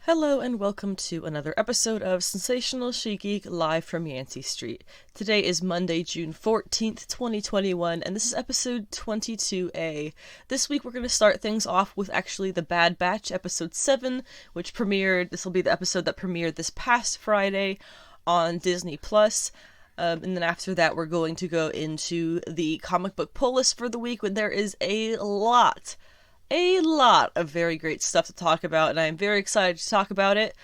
Hello and welcome to another episode of Sensational She-Geek live from Yancey Street. Today is Monday, June 14th, 2021, and this is episode 22A. This week we're going to start things off with actually The Bad Batch, episode 7, which premiered, this will be the episode that premiered this past Friday on Disney+. And then after that we're going to go into the comic book pull list for the week, when there is a lot of very great stuff to talk about, and I'm very excited to talk about it.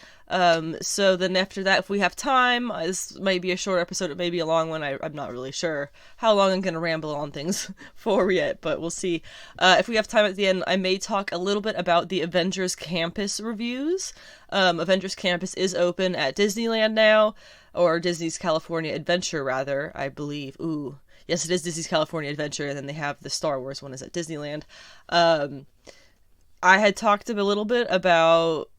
So then after that, if we have time, this may be a short episode, it may be a long one, I'm not really sure how long I'm going to ramble on things for yet, but we'll see. If we have time at the end, I may talk a little bit about the Avengers Campus reviews. Avengers Campus is open at Disneyland now, or Disney's California Adventure, rather, I believe. Ooh. Yes, it is Disney's California Adventure, and then they have the Star Wars one is at Disneyland. I had talked a little bit about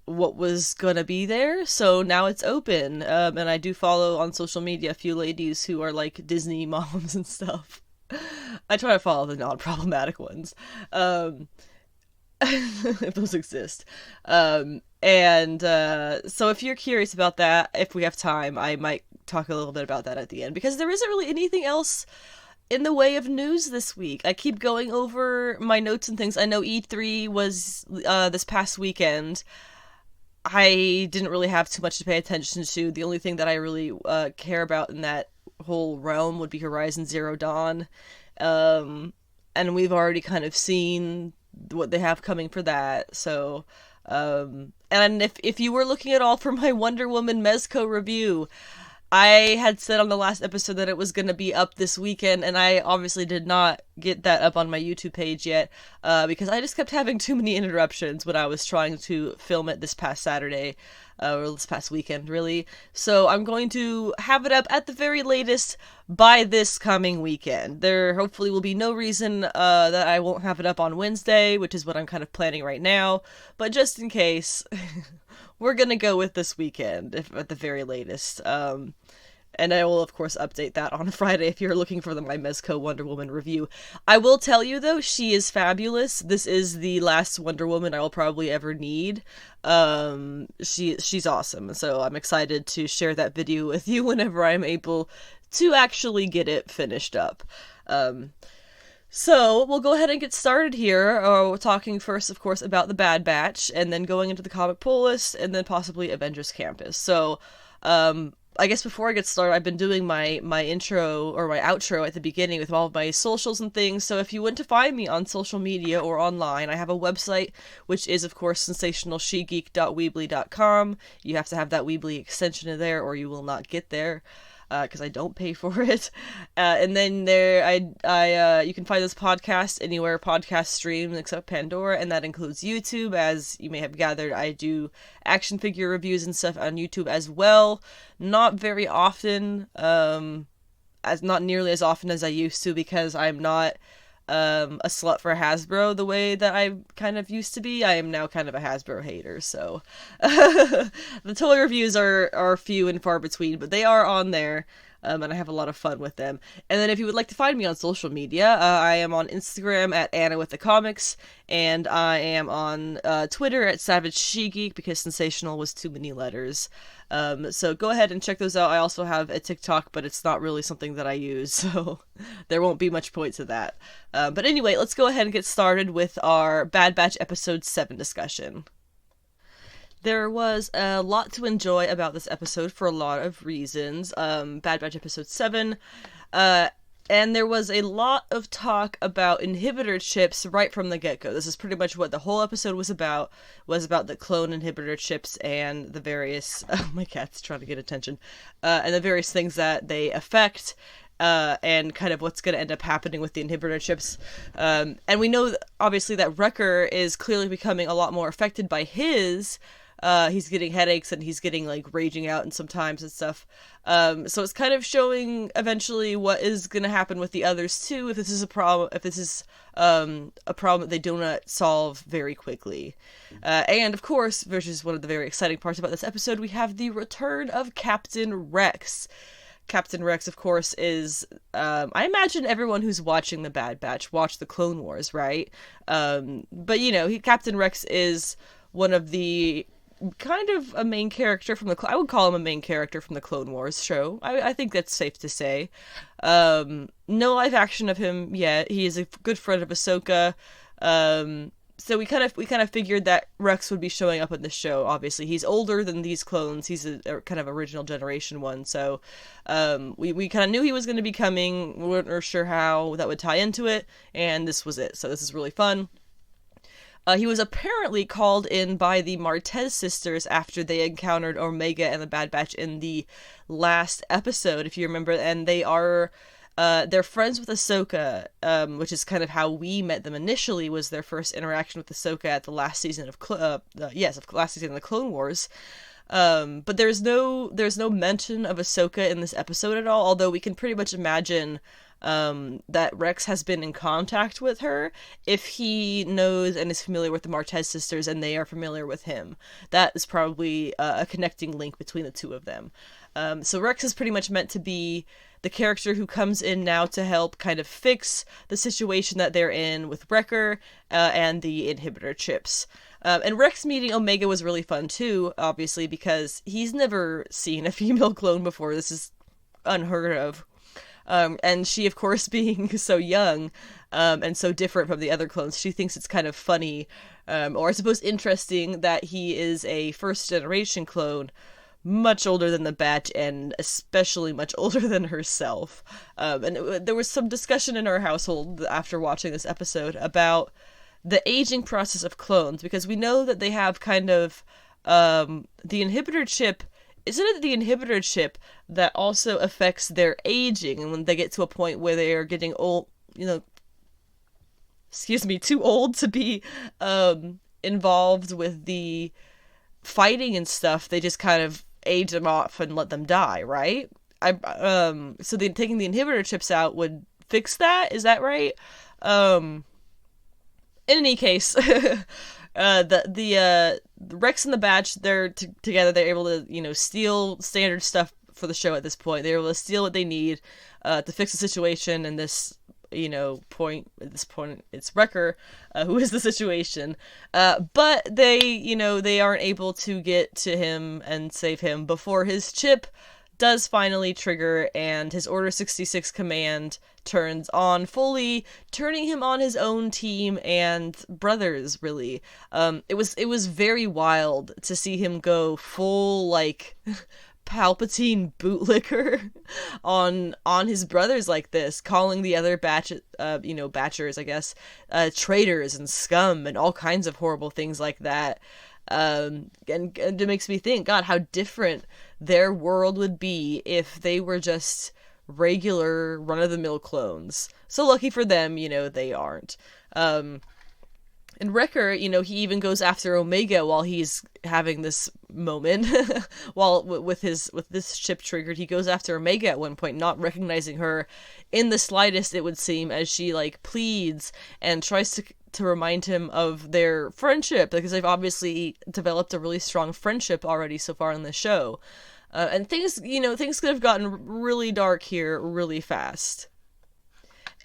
what was gonna be there, so now it's open. And I do follow on social media a few ladies who are like Disney moms and stuff. I try to follow the non-problematic ones, if those exist. So if you're curious about that, if we have time, I might talk a little bit about that at the end, because there isn't really anything else in the way of news this week. I keep going over my notes and things. I know E3 was this past weekend. I didn't really have too much to pay attention to. The only thing that I really care about in that whole realm would be Horizon Zero Dawn. And we've already kind of seen what they have coming for that. So, and if you were looking at all for my Wonder Woman Mezco review, I had said on the last episode that it was going to be up this weekend, and I obviously did not get that up on my YouTube page yet, because I just kept having too many interruptions when I was trying to film it this past Saturday, or this past weekend, really. So I'm going to have it up at the very latest by this coming weekend. There hopefully will be no reason that I won't have it up on Wednesday, which is what I'm kind of planning right now, but just in case, we're gonna go with this weekend, if at the very latest. And I will, of course, update that on Friday if you're looking for my Mezco Wonder Woman review. I will tell you, though, she is fabulous. This is the last Wonder Woman I will probably ever need. She's awesome, so I'm excited to share that video with you whenever I'm able to actually get it finished up. So, we'll go ahead and get started here. We're talking first, of course, about The Bad Batch, and then going into the comic pull list, and then possibly Avengers Campus. So, I guess before I get started, I've been doing my intro, or my outro at the beginning with all of my socials and things, so if you want to find me on social media or online, I have a website, which is, of course, sensationalshegeek.weebly.com. You have to have that Weebly extension in there, or you will not get there, because I don't pay for it. And then you can find this podcast anywhere podcasts stream except Pandora, and that includes YouTube. As you may have gathered, I do action figure reviews and stuff on YouTube as well. Not very often, not nearly as often as I used to, because I'm not a slut for Hasbro the way that I kind of used to be. I am now kind of a Hasbro hater, so the toy reviews are few and far between, but they are on there, and I have a lot of fun with them. And then if you would like to find me on social media, I am on Instagram at Anna with the Comics, and I am on Twitter at Savage She-Geek, because sensational was too many letters. So go ahead and check those out. I also have a TikTok, but it's not really something that I use, so there won't be much point to that. But anyway, let's go ahead and get started with our Bad Batch episode 7 discussion. There was a lot to enjoy about this episode for a lot of reasons. Bad Batch episode 7, and there was a lot of talk about inhibitor chips right from the get-go. This is pretty much what the whole episode was about the clone inhibitor chips and the various, oh, my cat's trying to get attention, and the various things that they affect, and kind of what's going to end up happening with the inhibitor chips. And we know, obviously, that Wrecker is clearly becoming a lot more affected by his. He's getting headaches, and he's getting, like, raging out and sometimes and stuff. So it's kind of showing eventually what is going to happen with the others too, if this is a problem, a problem that they do not solve very quickly. And of course, which is one of the very exciting parts about this episode, we have the return of Captain Rex. Captain Rex, of course, is, I imagine everyone who's watching The Bad Batch watched the Clone Wars, right? But, you know, Captain Rex is one of the kind of a main character from I would call him a main character from the Clone Wars show. I think that's safe to say. No live action of him yet. He is a good friend of Ahsoka. So we kind of figured that Rex would be showing up in the show. Obviously, he's older than these clones. He's a kind of original generation one. So we kind of knew he was going to be coming. We weren't sure how that would tie into it, and this was it. So this is really fun. He was apparently called in by the Martez sisters after they encountered Omega and the Bad Batch in the last episode, if you remember, and they're friends with Ahsoka, which is kind of how we met them initially, was their first interaction with Ahsoka at the last season of last season of the Clone Wars. But there's no mention of Ahsoka in this episode at all, although we can pretty much imagine that Rex has been in contact with her if he knows and is familiar with the Martez sisters and they are familiar with him. That is probably a connecting link between the two of them. So Rex is pretty much meant to be the character who comes in now to help kind of fix the situation that they're in with Wrecker and the inhibitor chips. And Rex meeting Omega was really fun too, obviously, because he's never seen a female clone before. This is unheard of. And she, of course, being so young and so different from the other clones, she thinks it's kind of funny, or I suppose interesting, that he is a first-generation clone, much older than the Batch, and especially much older than herself. There was some discussion in our household after watching this episode about the aging process of clones, because we know that they have kind of the inhibitor chip. Isn't it the inhibitor chip that also affects their aging, and when they get to a point where they are getting old, too old to be involved with the fighting and stuff, they just kind of age them off and let them die, right? So taking the inhibitor chips out would fix that. Is that right? In any case, the Rex and the Batch, they're together. They're able to, steal standard stuff for the show at this point. They're able to steal what they need to fix the situation. And this, at this point, it's Wrecker who is the situation. But they aren't able to get to him and save him before his chip does finally trigger and his Order 66 command turns on fully, turning him on his own team and brothers, really. It was very wild to see him go full, Palpatine bootlicker on his brothers like this, calling the other Batchers, I guess, traitors and scum and all kinds of horrible things like that. And it makes me think, God, how different their world would be if they were just regular run-of-the-mill clones. So lucky for them, they aren't. And Wrecker, he even goes after Omega while he's having this moment, with this chip triggered, he goes after Omega at one point, not recognizing her in the slightest, it would seem, as she pleads and tries to remind him of their friendship, because they've obviously developed a really strong friendship already so far in the show. And things could have gotten really dark here really fast.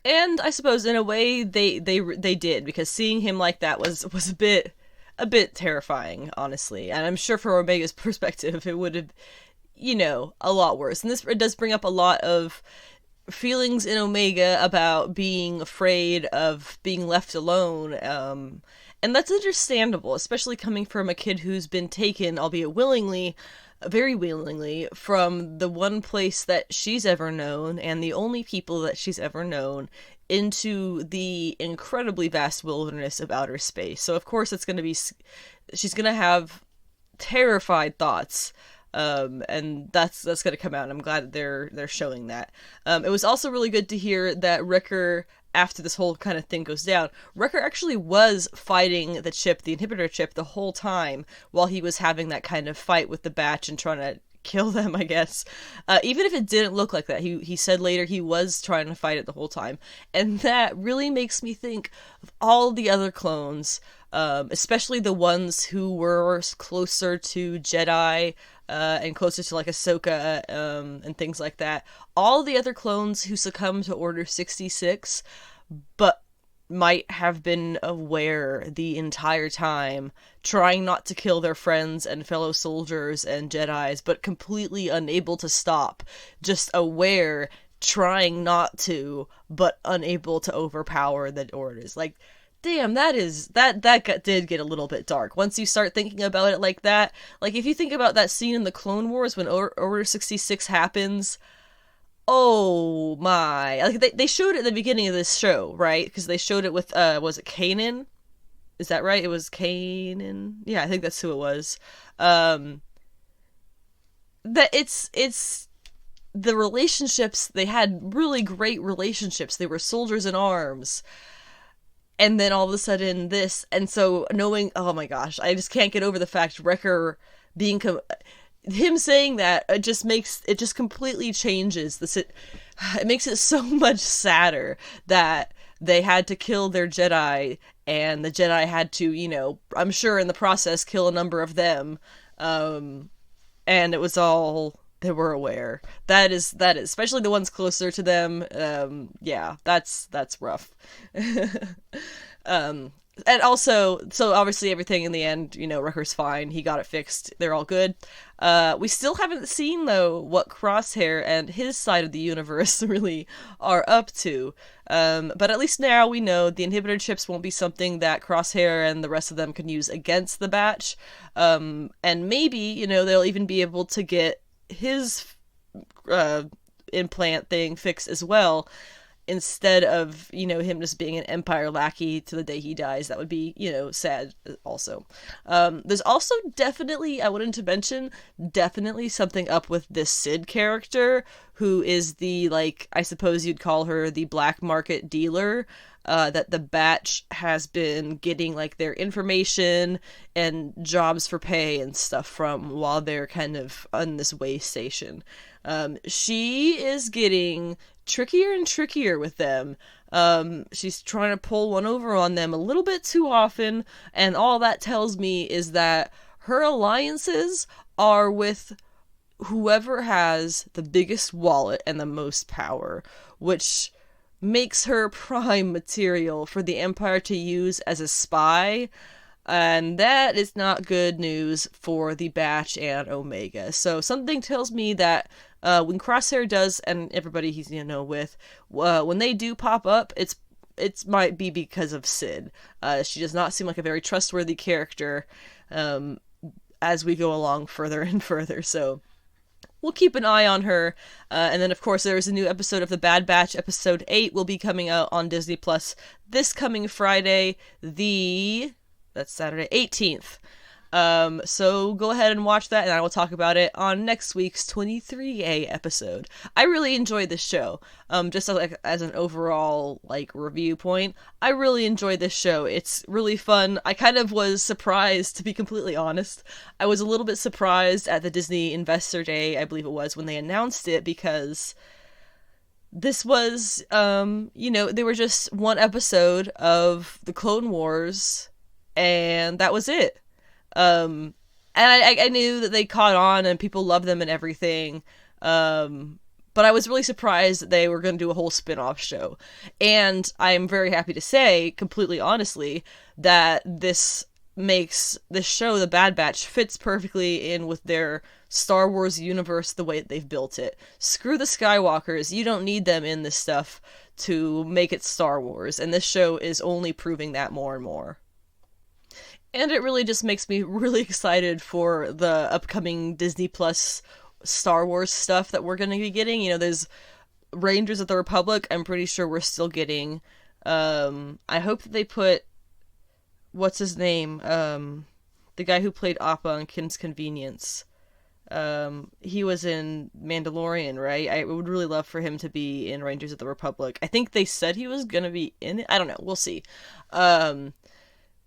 And I suppose in a way they did, because seeing him like that was a bit terrifying, honestly. And I'm sure from Omega's perspective it would have, a lot worse. And it does bring up a lot of feelings in Omega about being afraid of being left alone. And that's understandable, especially coming from a kid who's been taken, albeit willingly, very willingly, from the one place that she's ever known and the only people that she's ever known into the incredibly vast wilderness of outer space. So of course she's going to have terrified thoughts. And that's going to come out, and I'm glad that they're showing that. It was also really good to hear that Wrecker, after this whole kind of thing goes down, Wrecker actually was fighting the inhibitor chip, the whole time while he was having that kind of fight with the Batch and trying to kill them, I guess. Even if it didn't look like that, he said later he was trying to fight it the whole time. And that really makes me think of all the other clones, especially the ones who were closer to Jedi, and closer to Ahsoka, and things like that. All the other clones who succumbed to Order 66, but might have been aware the entire time, trying not to kill their friends and fellow soldiers and Jedis, but completely unable to stop, just aware, trying not to, but unable to overpower the orders. Like, damn, did get a little bit dark. Once you start thinking about it like that, like if you think about that scene in the Clone Wars when Order 66 happens, oh my. Like they showed it at the beginning of this show, right? Because they showed it with was it Kanan? Is that right? It was Kanan. Yeah, I think that's who it was. That it's the relationships, they had really great relationships. They were soldiers in arms. And then all of a sudden this, and so knowing, oh my gosh, I just can't get over the fact Wrecker being him saying that, it just completely changes it makes it so much sadder that they had to kill their Jedi, and the Jedi had to, I'm sure in the process kill a number of them, and it was all, they were aware. That is especially the ones closer to them. Yeah, that's rough. And also, so obviously everything in the end, Wrecker's fine. He got it fixed. They're all good. We still haven't seen, though, what Crosshair and his side of the universe really are up to. But at least now we know the inhibitor chips won't be something that Crosshair and the rest of them can use against the Batch. And maybe, they'll even be able to get his implant thing fixed as well, instead of, him just being an Empire lackey to the day he dies. That would be, sad also. There's also definitely, I wanted to mention, definitely something up with this Sid character, who is the, I suppose you'd call her the black market dealer, that the Batch has been getting, their information and jobs for pay and stuff from while they're kind of on this way station. She is getting trickier and trickier with them. She's trying to pull one over on them a little bit too often, and all that tells me is that her alliances are with whoever has the biggest wallet and the most power, which makes her prime material for the Empire to use as a spy, and that is not good news for the Batch and Omega. So something tells me that when Crosshair does, and everybody he's with, when they do pop up, it might be because of Sid. She does not seem like a very trustworthy character as we go along further and further, so we'll keep an eye on her. And then, of course, there is a new episode of The Bad Batch. Episode 8 will be coming out on Disney Plus this coming Friday, that's Saturday, 18th. So go ahead and watch that, and I will talk about it on next week's 23A episode. I really enjoyed this show. Just as an overall, review point, I really enjoyed this show. It's really fun. I kind of was surprised, to be completely honest. I was a little bit surprised at the Disney Investor Day, I believe it was, when they announced it, because this was, they were just one episode of the Clone Wars, and that was it. And I knew that they caught on and people loved them and everything. But I was really surprised that they were going to do a whole spin-off show. And I'm very happy to say, completely honestly, that this makes this show, The Bad Batch, fits perfectly in with their Star Wars universe the way that they've built it. Screw the Skywalkers. You don't need them in this stuff to make it Star Wars. And this show is only proving that more and more. And it really just makes me really excited for the upcoming Disney Plus Star Wars stuff that we're going to be getting. There's Rangers of the Republic, I'm pretty sure we're still getting. I hope that they put, what's his name? The guy who played Appa on Kim's Convenience. He was in Mandalorian, right? I would really love for him to be in Rangers of the Republic. I think they said he was going to be in it. I don't know. We'll see.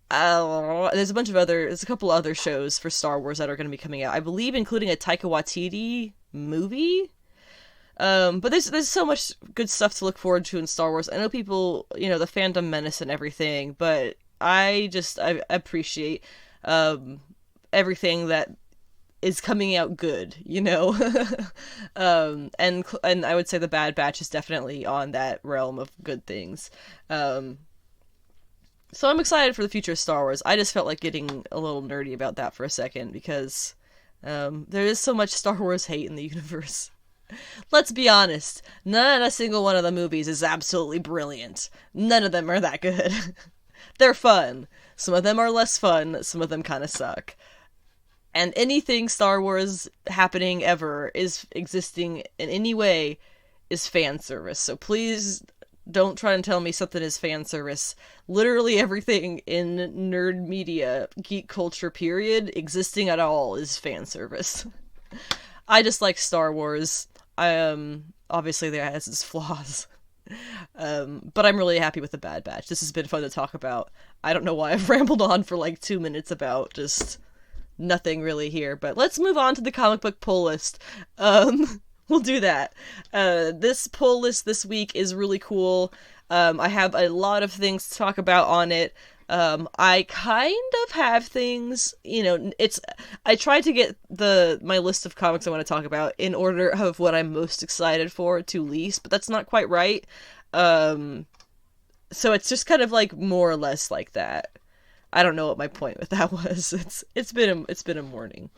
There's a couple other shows for Star Wars that are going to be coming out, I believe, including a Taika Waititi movie. But there's so much good stuff to look forward to in Star Wars. I know people, the fandom menace and everything, but I appreciate everything that is coming out good, and I would say The Bad Batch is definitely on that realm of good things. So I'm excited for the future of Star Wars. I just felt like getting a little nerdy about that for a second because there is so much Star Wars hate in the universe. Let's be honest, not a single one of the movies is absolutely brilliant. None of them are that good. They're fun. Some of them are less fun, some of them kind of suck. And anything Star Wars happening ever is existing in any way is fan service. So please don't try and tell me something is fan service. Literally everything in nerd media, geek culture, period, existing at all is fan service. I just like Star Wars. Obviously there has its flaws. But I'm really happy with the Bad Batch. This has been fun to talk about. I don't know why I've rambled on for like 2 minutes about just nothing really here, but let's move on to the comic book pull list. We'll do that. This pull list this week is really cool. I have a lot of things to talk about on it. I kind of have things, I tried to get my list of comics I want to talk about in order of what I'm most excited for to least, but that's not quite right. So it's just kind of like more or less like that. I don't know what my point with that was. It's been a morning.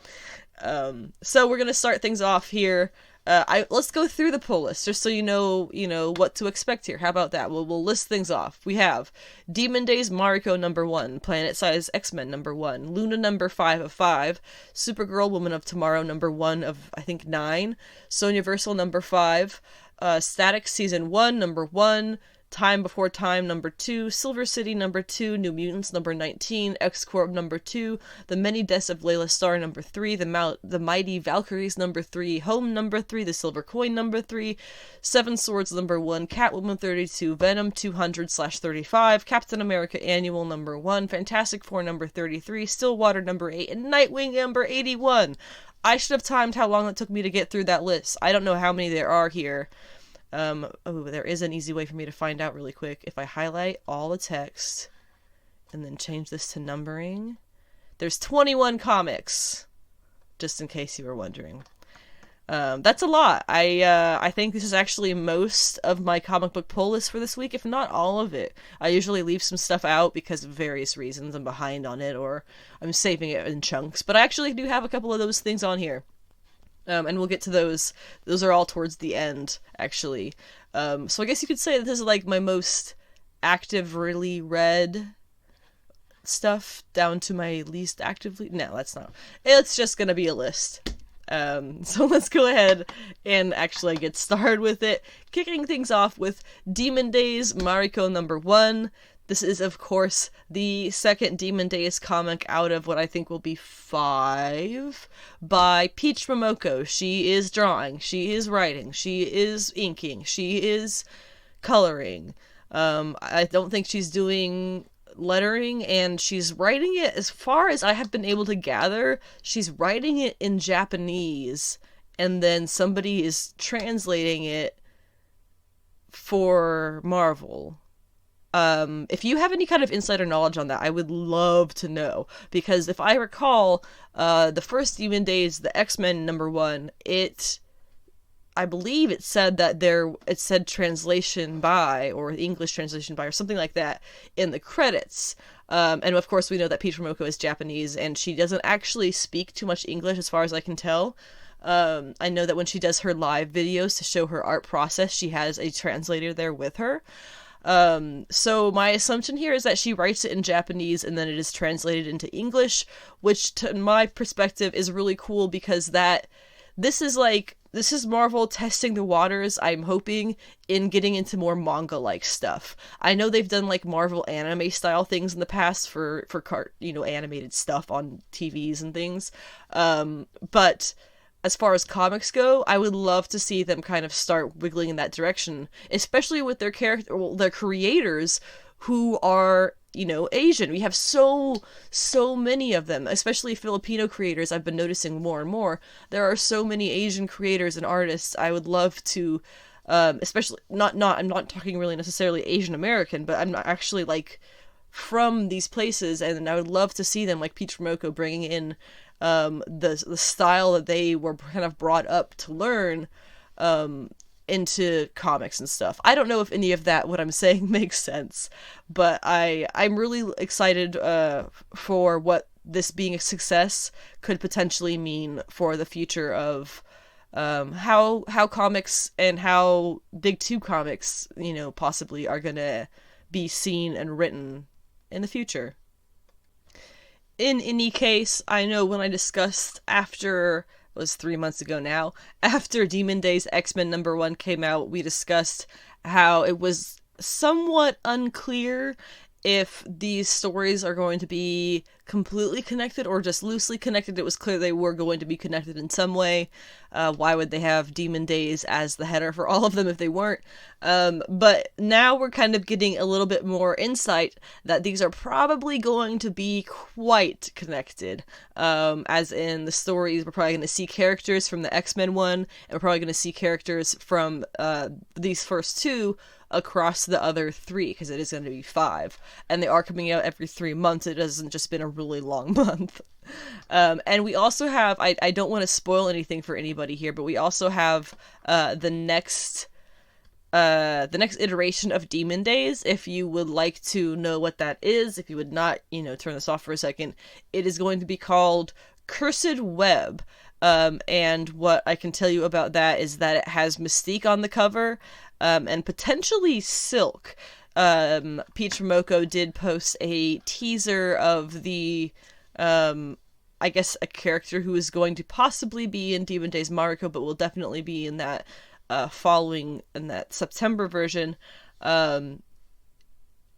So we're gonna start things off here. Let's go through the pull list just so you know what to expect here. How about that? We'll list things off. We have Demon Days Mariko number 1, Planet Size XMen number 1, Luna number 5 of 5, Supergirl Woman of Tomorrow number 1 of I think 9, Sonjaversal number 5, Static Season 1 number 1, Time Before Time number 2, Silver City number 2, New Mutants number 19, X-Corp number 2, The Many Deaths of Layla Starr number 3, The Mighty Valkyries number 3, Home number 3, The Silver Coin number 3, Seven Swords number 1, Catwoman 32, Venom 200/35, Captain America Annual number 1, Fantastic Four number 33, Stillwater number 8, and Nightwing number 81. I should have timed how long it took me to get through that list. I don't know how many there are here. There is an easy way for me to find out really quick. If I highlight all the text and then change this to numbering, there's 21 comics, just in case you were wondering. That's a lot. I think this is actually most of my comic book pull list for this week, if not all of it. I usually leave some stuff out because of various reasons. I'm behind on it or I'm saving it in chunks, but I actually do have a couple of those things on here. And we'll get to those. Those are all towards the end, actually. So I guess you could say that this is like my most actively read stuff down to my least actively. No, that's not. It's just gonna be a list. So let's go ahead and actually get started with it. Kicking things off with Demon Days Mariko number 1. This is, of course, the second Demon Days comic out of what I think will be 5 by Peach Momoko. She is drawing, she is writing, she is inking, she is coloring. I don't think she's doing lettering, and she's writing it, as far as I have been able to gather, she's writing it in Japanese, and then somebody is translating it for Marvel. If you have any kind of insider knowledge on that, I would love to know, because if I recall, the first Demon Days, the X-Men number 1, I believe it said that it said translation by, or English translation by, or something like that in the credits. And of course we know that Peach Momoko is Japanese, and she doesn't actually speak too much English as far as I can tell. I know that when she does her live videos to show her art process, she has a translator there with her. So my assumption here is that she writes it in Japanese and then it is translated into English, which to my perspective is really cool, because this is Marvel testing the waters, I'm hoping, in getting into more manga-like stuff. I know they've done like Marvel anime style things in the past for animated stuff on TVs and things. But as far as comics go, I would love to see them kind of start wiggling in that direction, especially with their their creators who are, Asian. We have so many of them, especially Filipino creators. I've been noticing more and more. There are so many Asian creators and artists. I would love to, especially I'm not talking really necessarily Asian American, but I'm not actually like from these places, and I would love to see them, like Peach Momoko, bringing in the style that they were kind of brought up to learn, into comics and stuff. I don't know if any of that, what I'm saying, makes sense, but I'm really excited for what this being a success could potentially mean for the future of how comics and how Big Two comics, possibly are gonna be seen and written in the future. In any case, I know when I discussed after, it was 3 months ago now, after Demon Days XMen number 1 came out, we discussed how it was somewhat unclear if these stories are going to be completely connected or just loosely connected. It was clear they were going to be connected in some way. Why would they have Demon Days as the header for all of them if they weren't? But now we're kind of getting a little bit more insight that these are probably going to be quite connected. As in the stories, we're probably going to see characters from the X-Men one, and we're probably going to see characters from these first two across the other 3, because it is going to be 5, and they are coming out every 3 months. It hasn't just been a really long month. And we also have, I don't want to spoil anything for anybody here, but we also have the next iteration of Demon Days. If you would like to know what that is, if you would not, turn this off for a second, it is going to be called Cursed Web. And what I can tell you about that is that it has Mystique on the cover, and potentially Silk. Peach Momoko did post a teaser of the, I guess, a character who is going to possibly be in Demon Days Mariko, but will definitely be in that following, in that September version.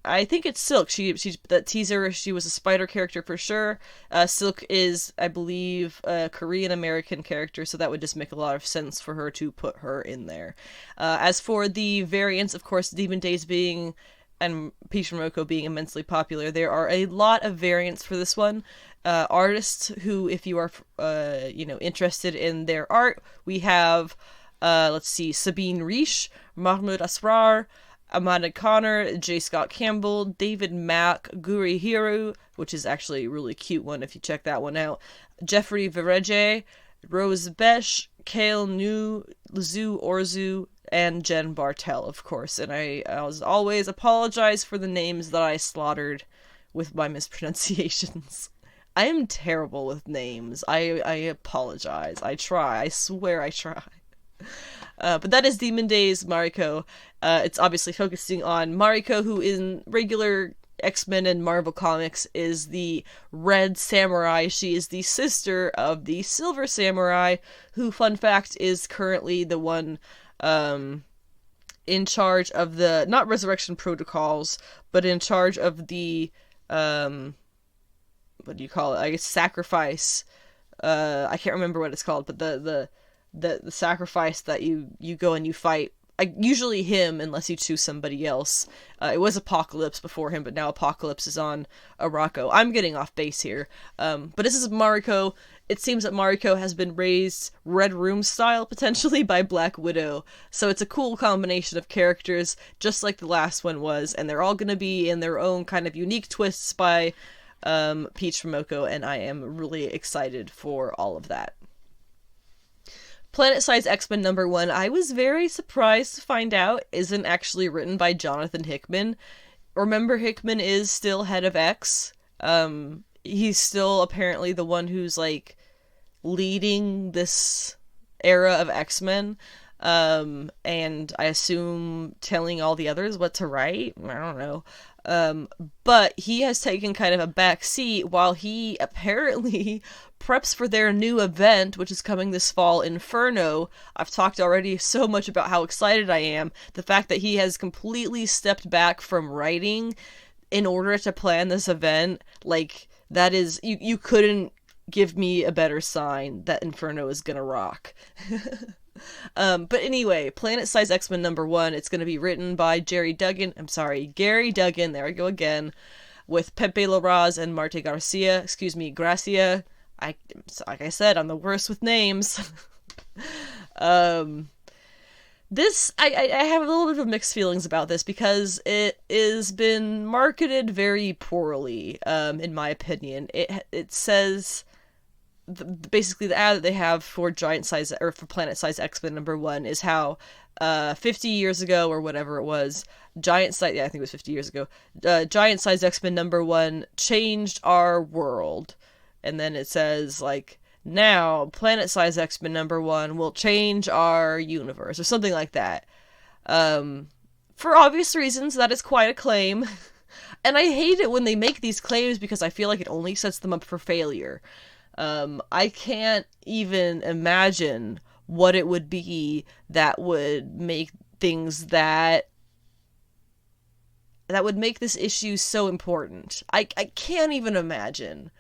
I think it's Silk. She's that teaser. She was a spider character for sure. Silk is, I believe, a Korean American character, so that would just make a lot of sense for her to put her in there. As for the variants, of course, Demon Days being and Peach Momoko being immensely popular, there are a lot of variants for this one. Artists who, if you are, interested in their art, we have, let's see, Sabine Riesch, Mahmoud Asrar, Amanda Connor, J. Scott Campbell, David Mack, Guri Hiru, which is actually a really cute one if you check that one out, Jeffrey Vireje, Rose Besh, Kale Nu, Zu Orzu, and Jen Bartel, of course. And I, as always, apologize for the names that I slaughtered with my mispronunciations. I am terrible with names. I apologize. I try. I swear I try. But that is Demon Days Mariko. It's obviously focusing on Mariko, who in regular X-Men and Marvel comics is the Red Samurai. She is the sister of the Silver Samurai, who, fun fact, is currently the one in charge of the, not resurrection protocols, but in charge of the, what do you call it? I guess sacrifice. I can't remember what it's called, but the sacrifice that you go and you fight. Usually him, unless you choose somebody else. It was Apocalypse before him, but now Apocalypse is on Arako. I'm getting off base here. But this is Mariko. It seems that Mariko has been raised Red Room style, potentially, by Black Widow. So it's a cool combination of characters, just like the last one was, and they're all going to be in their own kind of unique twists by Peach Momoko, and I am really excited for all of that. Planet Size X-Men number 1, I was very surprised to find out isn't actually written by Jonathan Hickman. Remember, Hickman is still head of X. He's still apparently the one who's, like, leading this era of X-Men. And I assume telling all the others what to write? I don't know. But he has taken kind of a back seat while he apparently preps for their new event, which is coming this fall, Inferno. I've talked already so much about how excited I am. The fact that he has completely stepped back from writing in order to plan this event, like, that is, you couldn't give me a better sign that Inferno is gonna rock. But anyway, Planet Size X-Men number 1, it's going to be written by Gary Duggan, there I go again, with Pepe Larraz and Marte Gracia. Like I said, I'm the worst with names. This, I have a little bit of mixed feelings about this, because it has been marketed very poorly, in my opinion. It says basically the ad that they have for Giant Size, or for Planet Size X-Men #1 is how 50 years ago or whatever it was, Giant Size, yeah, I think it was 50 years ago, Giant Size X-Men #1 changed our world. And then it says, like, now Planet Size X-Men #1 will change our universe, or something like that. For obvious reasons, that is quite a claim. And I hate it when they make these claims because I feel like it only sets them up for failure. I can't even imagine what it would be that would make things that would make this issue so important. I can't even imagine.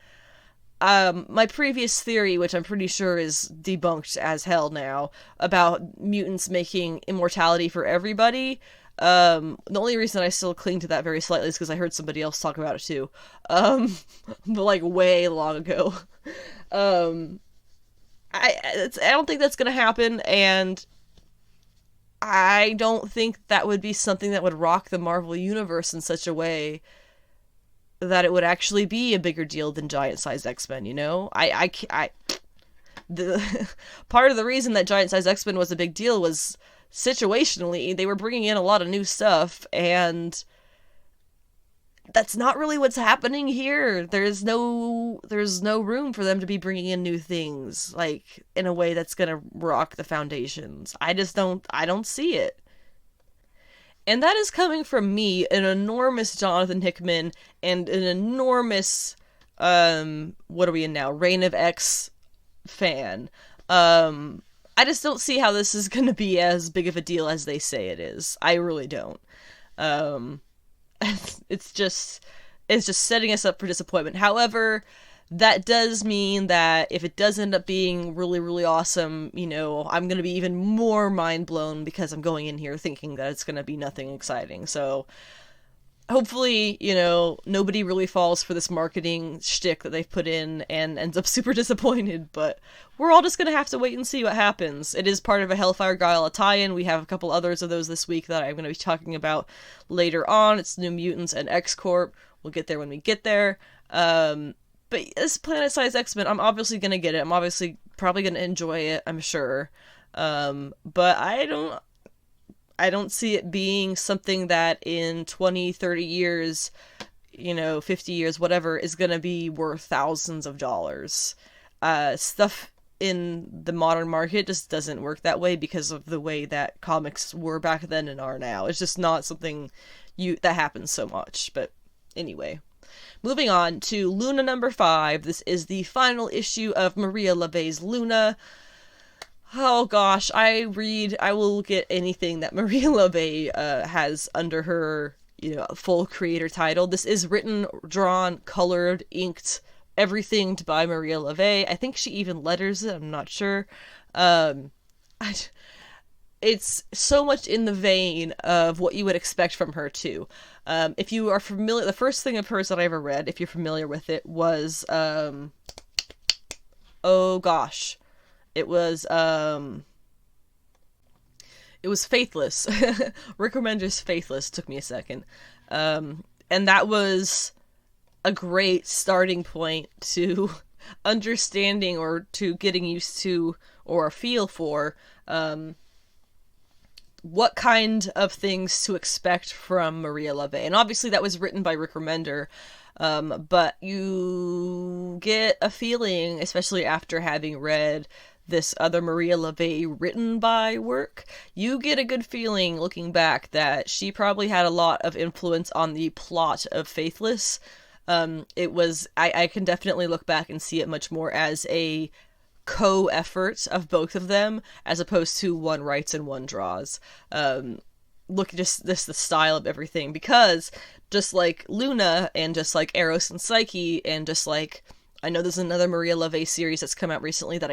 My previous theory, which I'm pretty sure is debunked as hell now, about mutants making immortality for everybody, the only reason I still cling to that very slightly is because I heard somebody else talk about it too. But like way long ago. I don't think that's gonna happen, and I don't think that would be something that would rock the Marvel Universe in such a way that it would actually be a bigger deal than Giant Size X-Men, you know? The part of the reason that Giant Size X-Men was a big deal was situationally, they were bringing in a lot of new stuff, and that's not really what's happening here. There's no room for them to be bringing in new things, like, in a way that's gonna rock the foundations. I don't see it. And that is coming from me, an enormous Jonathan Hickman and an enormous, what are we in now? Reign of X fan. I just don't see how this is going to be as big of a deal as they say it is. I really don't. It's just setting us up for disappointment. However, that does mean that if it does end up being really, really awesome, you know, I'm going to be even more mind blown because I'm going in here thinking that it's going to be nothing exciting. So hopefully, you know, nobody really falls for this marketing shtick that they've put in and ends up super disappointed, but we're all just going to have to wait and see what happens. It is part of a Hellfire Gala tie-in. We have a couple others of those this week that I'm going to be talking about later on. It's New Mutants and X-Corp. We'll get there when we get there. But this Planet Size X-Men, I'm obviously going to get it. I'm obviously probably going to enjoy it, I'm sure. But I don't see it being something that in 20, 30 years, you know, 50 years, whatever, is going to be worth thousands of dollars. Stuff in the modern market just doesn't work that way because of the way that comics were back then and are now. It's just not something that happens so much. But anyway. Moving on to Luna #5. This is the final issue of Maria Llovet's Luna. Oh gosh, I will get anything that Maria Llovet has under her, you know, full creator title. This is written, drawn, colored, inked, everything by Maria Llovet. I think she even letters it, I'm not sure. It's so much in the vein of what you would expect from her, too. If you are familiar, the first thing of hers that I ever read, if you're familiar with it, was, oh gosh. It was Faithless. Rick Remender's Faithless. Took me a second. And that was a great starting point to understanding or to getting used to or a feel for, what kind of things to expect from Maria Llovet. And obviously that was written by Rick Remender, but you get a feeling, especially after having read this other Maria Llovet written by work, you get a good feeling looking back that she probably had a lot of influence on the plot of Faithless. It was, I can definitely look back and see it much more as a co-effort of both of them, as opposed to one writes and one draws. Look at just the style of everything, because just like Luna, and just like Eros and Psyche, and just like, I know there's another Maria Llovet series that's come out recently that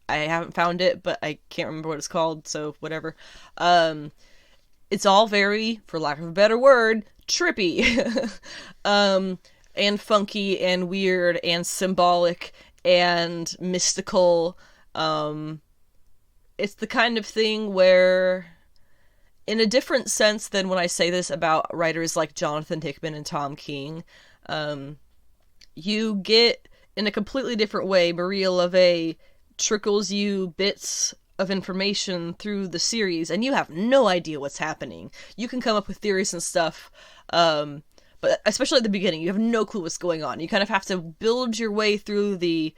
I haven't found it, but I can't remember what it's called, so whatever. It's all very, for lack of a better word, trippy. And funky, and weird, and symbolic, and mystical. It's the kind of thing where, in a different sense than when I say this about writers like Jonathan Hickman and Tom King, you get in a completely different way, Maria Llovet trickles you bits of information through the series, and you have no idea what's happening. You can come up with theories and stuff, but especially at the beginning, you have no clue what's going on. You kind of have to build your way through the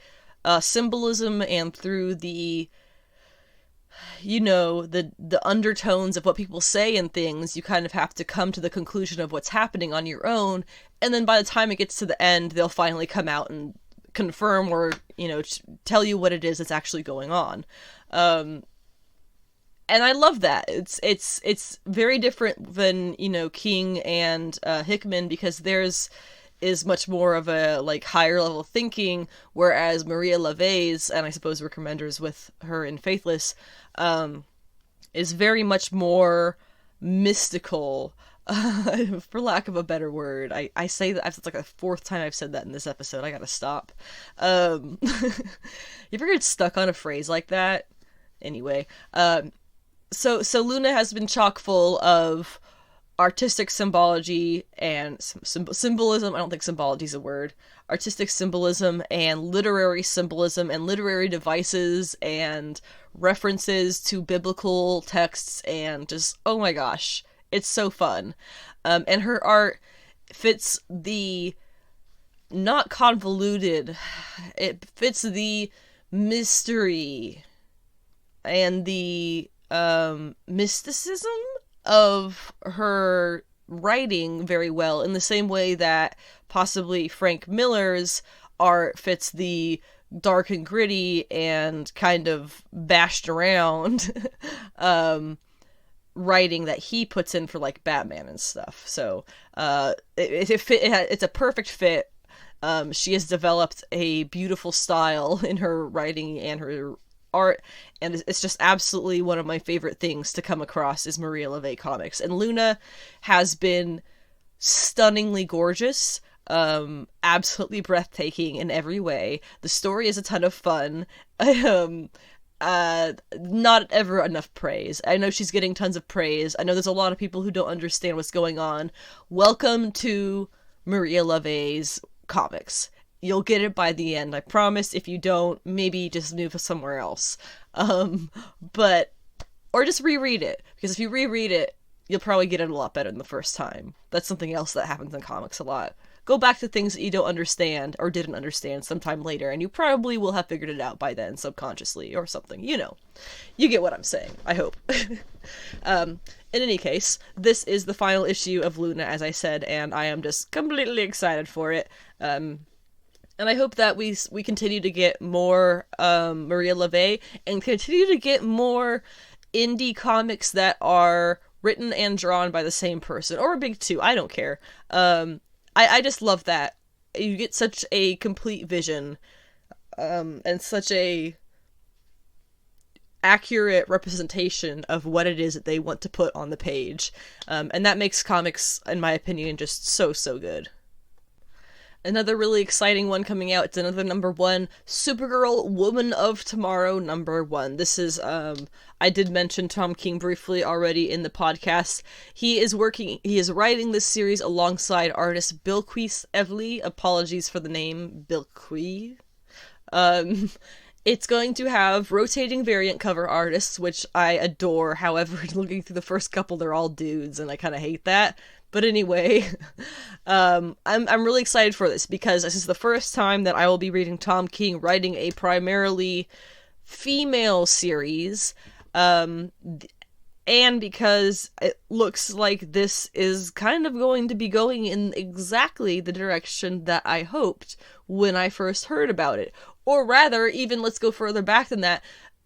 symbolism and through the, you know, the undertones of what people say and things. You kind of have to come to the conclusion of what's happening on your own, and then by the time it gets to the end, they'll finally come out and confirm or, you know, tell you what it is that's actually going on. And I love that. It's very different than, you know, King and Hickman, because theirs is much more of a, like, higher level thinking, whereas Maria Llovet's, and I suppose we're commenders with her in Faithless, is very much more mystical, for lack of a better word. I say that, it's like the fourth time I've said that in this episode. I gotta stop. You ever get stuck on a phrase like that? Anyway, so Luna has been chock full of artistic symbology and symbolism. I don't think symbology is a word. Artistic symbolism and literary symbolism and literary devices and references to biblical texts, and just, oh my gosh, it's so fun. And her art fits the not convoluted, it fits the mystery and the mysticism of her writing very well, in the same way that possibly Frank Miller's art fits the dark and gritty and kind of bashed around writing that he puts in for, like, Batman and stuff. So it's a perfect fit. She has developed a beautiful style in her writing and her art, and it's just absolutely one of my favorite things to come across is Maria Llovet comics. And Luna has been stunningly gorgeous, absolutely breathtaking in every way. The story is a ton of fun. Not ever enough praise. I know she's getting tons of praise. I know there's a lot of people who don't understand what's going on. Welcome to Maria Llovet's comics. You'll get it by the end, I promise. If you don't, maybe just move somewhere else. Or just reread it, because if you reread it, you'll probably get it a lot better than the first time. That's something else that happens in comics a lot. Go back to things that you don't understand or didn't understand sometime later, and you probably will have figured it out by then, subconsciously or something. You know. You get what I'm saying, I hope. In any case, this is the final issue of Luna, as I said, and I am just completely excited for it. And I hope that we continue to get more Maria Llovet, and continue to get more indie comics that are written and drawn by the same person, or a big two, I don't care. I just love that. You get such a complete vision, and such a accurate representation of what it is that they want to put on the page. And that makes comics, in my opinion, just so good. Another really exciting one coming out, it's another #1, Supergirl Woman of Tomorrow #1. This is, I did mention Tom King briefly already in the podcast. He is writing this series alongside artist Bilquis Evely. Apologies for the name, Bilquis. It's going to have rotating variant cover artists, which I adore. However, looking through the first couple, they're all dudes, and I kind of hate that. But anyway, I'm really excited for this, because this is the first time that I will be reading Tom King writing a primarily female series, and because it looks like this is kind of going to be going in exactly the direction that I hoped when I first heard about it. Or rather, even let's go further back than that,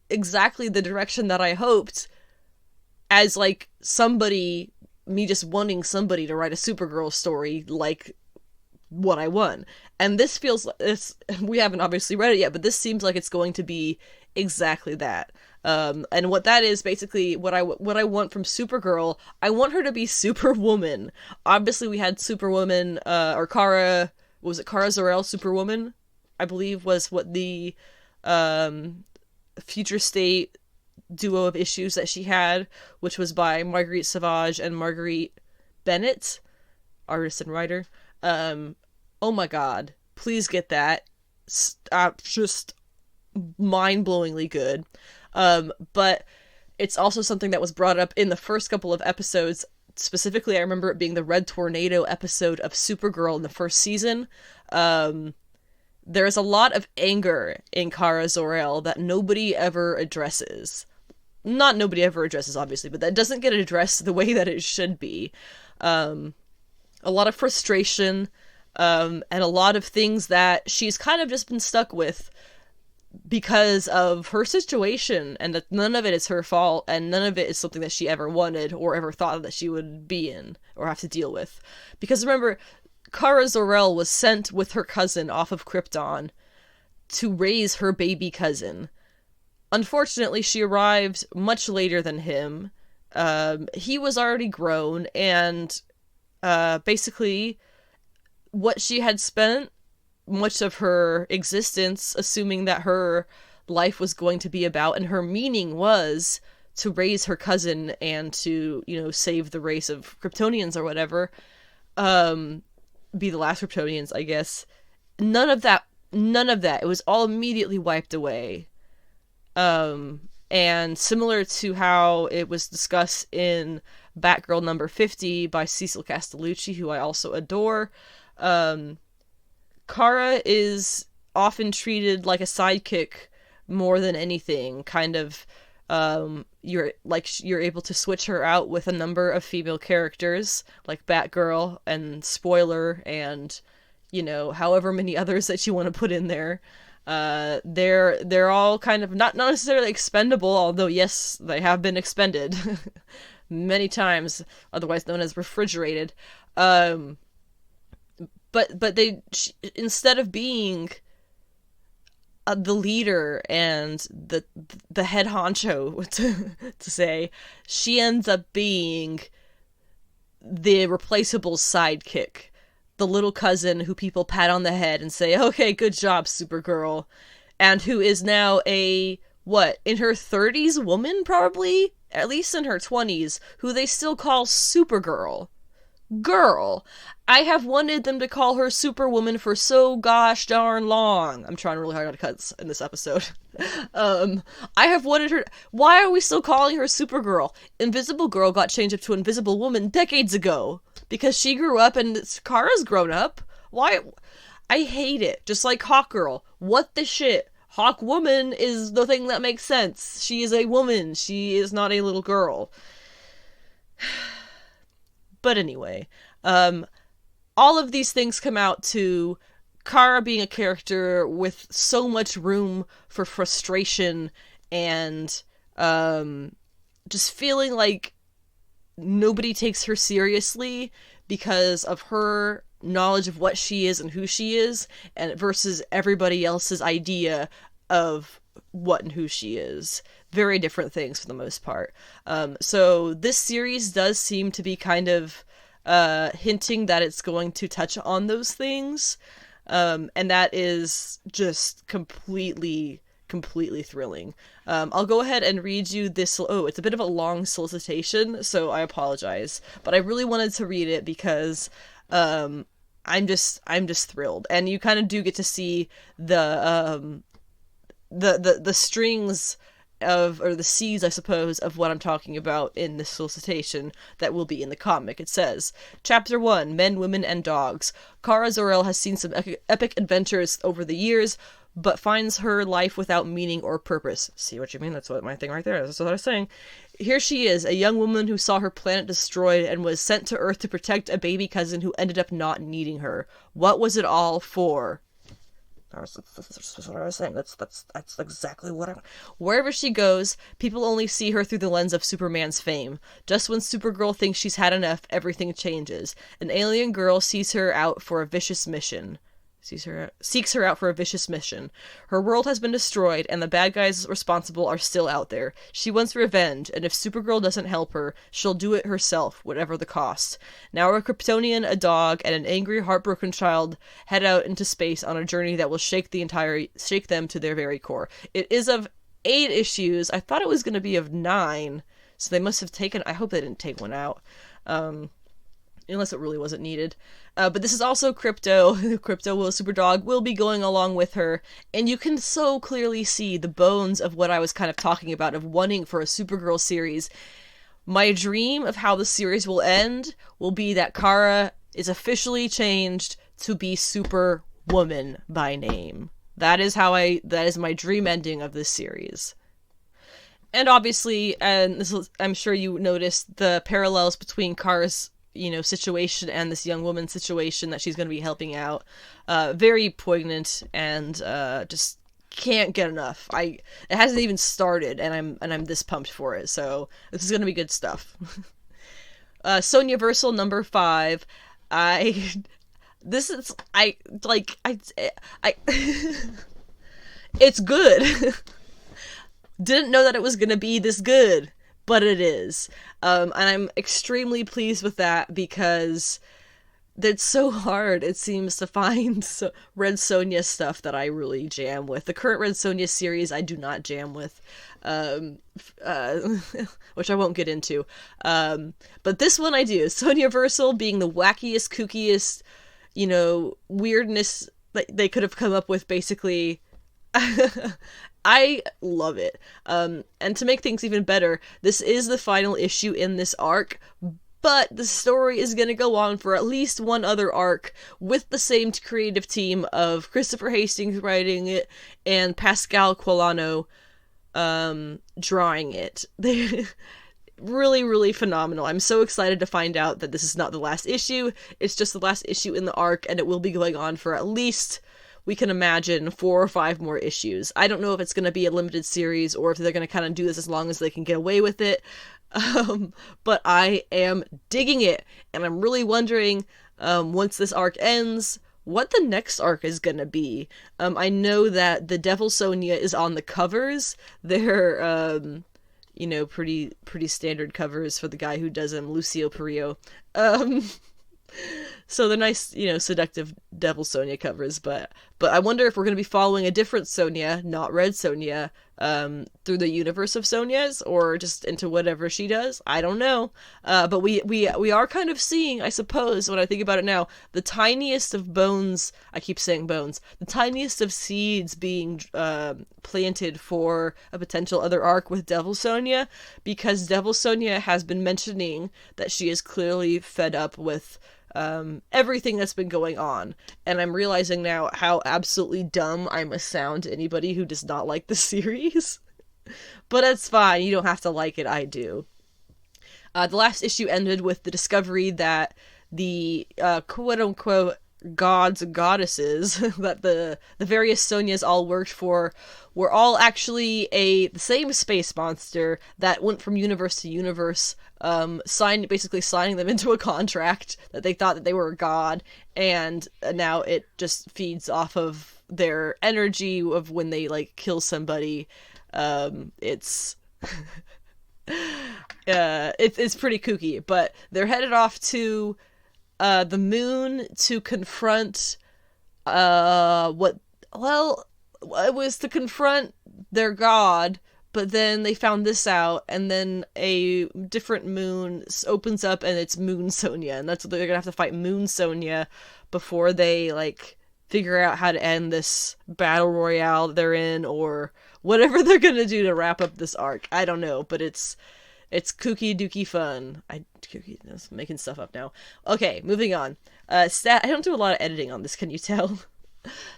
exactly the direction that I hoped as, like, me just wanting somebody to write a Supergirl story like what I want. And this feels like we haven't obviously read it yet, but this seems like it's going to be exactly that. And what that is basically what I want from Supergirl. I want her to be Superwoman. Obviously we had Superwoman, or Kara Zor-El Superwoman, I believe was what the Future State duo of issues that she had, which was by Marguerite Sauvage and Marguerite Bennett, artist and writer. Oh my god, please get that. just mind-blowingly good. But it's also something that was brought up in the first couple of episodes. Specifically, I remember it being the Red Tornado episode of Supergirl in the first season. There's a lot of anger in Kara Zor-El that nobody ever addresses. Not nobody ever addresses, obviously, but that doesn't get addressed the way that it should be. A lot of frustration, and a lot of things that she's kind of just been stuck with because of her situation, and that none of it is her fault, and none of it is something that she ever wanted or ever thought that she would be in or have to deal with. Because remember, Kara Zor-El was sent with her cousin off of Krypton to raise her baby cousin. Unfortunately, she arrived much later than him. He was already grown, and basically what she had spent much of her existence assuming that her life was going to be about, and her meaning was to raise her cousin and to, save the race of Kryptonians or whatever, be the last Kryptonians, I guess. None of that. It was all immediately wiped away. And similar to how it was discussed in Batgirl number 50 by Cecil Castellucci, who I also adore, Kara is often treated like a sidekick more than anything. Kind of, you're able to switch her out with a number of female characters, like Batgirl and Spoiler, and, however many others that you want to put in there. They're all kind of not necessarily expendable, although yes, they have been expended many times, otherwise known as refrigerated. But instead of being the leader and the head honcho, to say, she ends up being the replaceable sidekick. The little cousin who people pat on the head and say, okay, good job, Supergirl. And who is now in her 30s woman, probably? At least in her 20s, who they still call Supergirl. Girl. I have wanted them to call her Superwoman for so gosh darn long. I'm trying really hard on cuts in this episode. I have wanted her... Why are we still calling her Supergirl? Invisible Girl got changed up to Invisible Woman decades ago. Because she grew up and Kara's grown up. Why? I hate it. Just like Hawk Girl. What the shit? Hawk Woman is the thing that makes sense. She is a woman. She is not a little girl. But anyway, all of these things come out to Kara being a character with so much room for frustration and just feeling like nobody takes her seriously because of her knowledge of what she is and who she is, and versus everybody else's idea of what and who she is. Very different things for the most part. So this series does seem to be kind of hinting that it's going to touch on those things, and that is just completely thrilling. I'll go ahead and read you this. Oh, it's a bit of a long solicitation, so I apologize, but I really wanted to read it because I'm just thrilled, and you kind of do get to see the strings of, or the seeds, I suppose, of what I'm talking about in this solicitation that will be in the comic. It says, Chapter 1, Men, Women, and Dogs. Kara Zor-El has seen some epic adventures over the years, but finds her life without meaning or purpose. See what you mean? That's what my thing right there. That's what I was saying. Here she is, a young woman who saw her planet destroyed and was sent to Earth to protect a baby cousin who ended up not needing her. What was it all for? That's what I was saying. That's exactly what I... Wherever she goes, people only see her through the lens of Superman's fame. Just when Supergirl thinks she's had enough, everything changes. An alien girl seeks her out for a vicious mission. Her world has been destroyed, and the bad guys responsible are still out there. She wants revenge, and if Supergirl doesn't help her, she'll do it herself, whatever the cost. Now a Kryptonian, a dog, and an angry, heartbroken child head out into space on a journey that will shake them to their very core. It is of 8 issues. I thought it was going to be of 9, so they must have taken... I hope they didn't take one out. unless it really wasn't needed. But this is also Crypto. Crypto will Superdog will be going along with her, and you can so clearly see the bones of what I was kind of talking about of wanting for a Supergirl series. My dream of how the series will end will be that Kara is officially changed to be Superwoman by name. That is my dream ending of this series. And obviously, I'm sure you noticed the parallels between Kara's, situation and this young woman's situation that she's going to be helping out. Very poignant, and just can't get enough. It hasn't even started, and I'm this pumped for it. So this is going to be good stuff. Sonjaversal number 5. It's good. Didn't know that it was gonna be this good, but it is. And I'm extremely pleased with that because it's so hard, it seems, to find Red Sonja stuff that I really jam with. The current Red Sonja series I do not jam with, which I won't get into. But this one I do. Sonjaversal being the wackiest, kookiest, weirdness that they could have come up with, basically. I love it. And to make things even better, this is the final issue in this arc, but the story is going to go on for at least one other arc with the same creative team of Christopher Hastings writing it and Pascal Quilano drawing it. They really, really phenomenal. I'm so excited to find out that this is not the last issue. It's just the last issue in the arc, and it will be going on for at least, we can imagine, 4 or 5 more issues. I don't know if it's going to be a limited series or if they're going to kind of do this as long as they can get away with it. But I am digging it, and I'm really wondering, once this arc ends, what the next arc is going to be. I know that the Devil Sonja is on the covers. They're, pretty standard covers for the guy who does them, Lucio Perillo. So they're nice, seductive Devil Sonja covers, but I wonder if we're going to be following a different Sonja, not Red Sonja, through the universe of Sonjas, or just into whatever she does. I don't know. But we are kind of seeing, I suppose, when I think about it now, the tiniest of bones, I keep saying bones, the tiniest of seeds being planted for a potential other arc with Devil Sonja, because Devil Sonja has been mentioning that she is clearly fed up with everything that's been going on, and I'm realizing now how absolutely dumb I must sound to anybody who does not like the series. But that's fine, you don't have to like it, I do. The last issue ended with the discovery that the quote-unquote gods and goddesses that the various Sonjas all worked for were all actually the same space monster that went from universe to universe, basically signing them into a contract that they thought that they were a god, and now it just feeds off of their energy of when they kill somebody. It's it's pretty kooky, but they're headed off to the moon to confront it was to confront their god, but then they found this out, and then a different moon opens up, and it's Moon Sonja, and that's what they're gonna have to fight, Moon Sonja, before they figure out how to end this battle royale that they're in, or whatever they're gonna do to wrap up this arc. I don't know, but it's kooky dooky fun. I'm making stuff up now. Okay, moving on. I don't do a lot of editing on this, can you tell?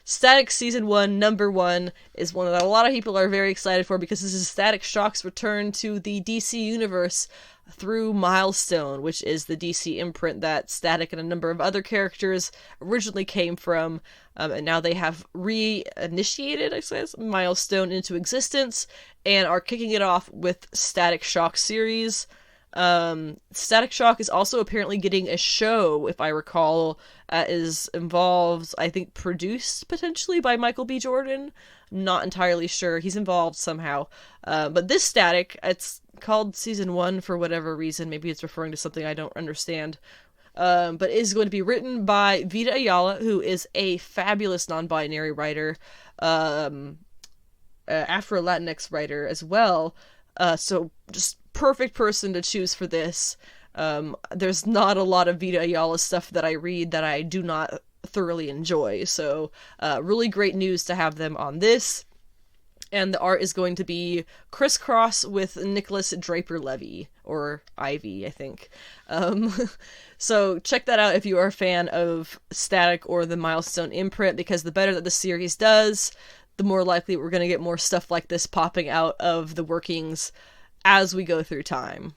Static Season 1, Number 1 is one that a lot of people are very excited for, because this is Static Shock's return to the DC universe through Milestone, which is the DC imprint that Static and a number of other characters originally came from, and now they have reinitiated, I guess, Milestone into existence, and are kicking it off with Static Shock series. Static Shock is also apparently getting a show, if I recall, is involved, I think, produced potentially by Michael B. Jordan. I'm not entirely sure. He's involved somehow. But this Static, it's called Season 1 for whatever reason. Maybe it's referring to something I don't understand. But is going to be written by Vita Ayala, who is a fabulous non-binary writer, Afro-Latinx writer as well. So just perfect person to choose for this. There's not a lot of Vita Ayala stuff that I read that I do not thoroughly enjoy, so really great news to have them on this. And the art is going to be crisscross with Nicholas Draper-Levy, or Ivy, I think. So check that out if you are a fan of Static or the Milestone imprint, because the better that the series does, the more likely we're going to get more stuff like this popping out of the workings as we go through time.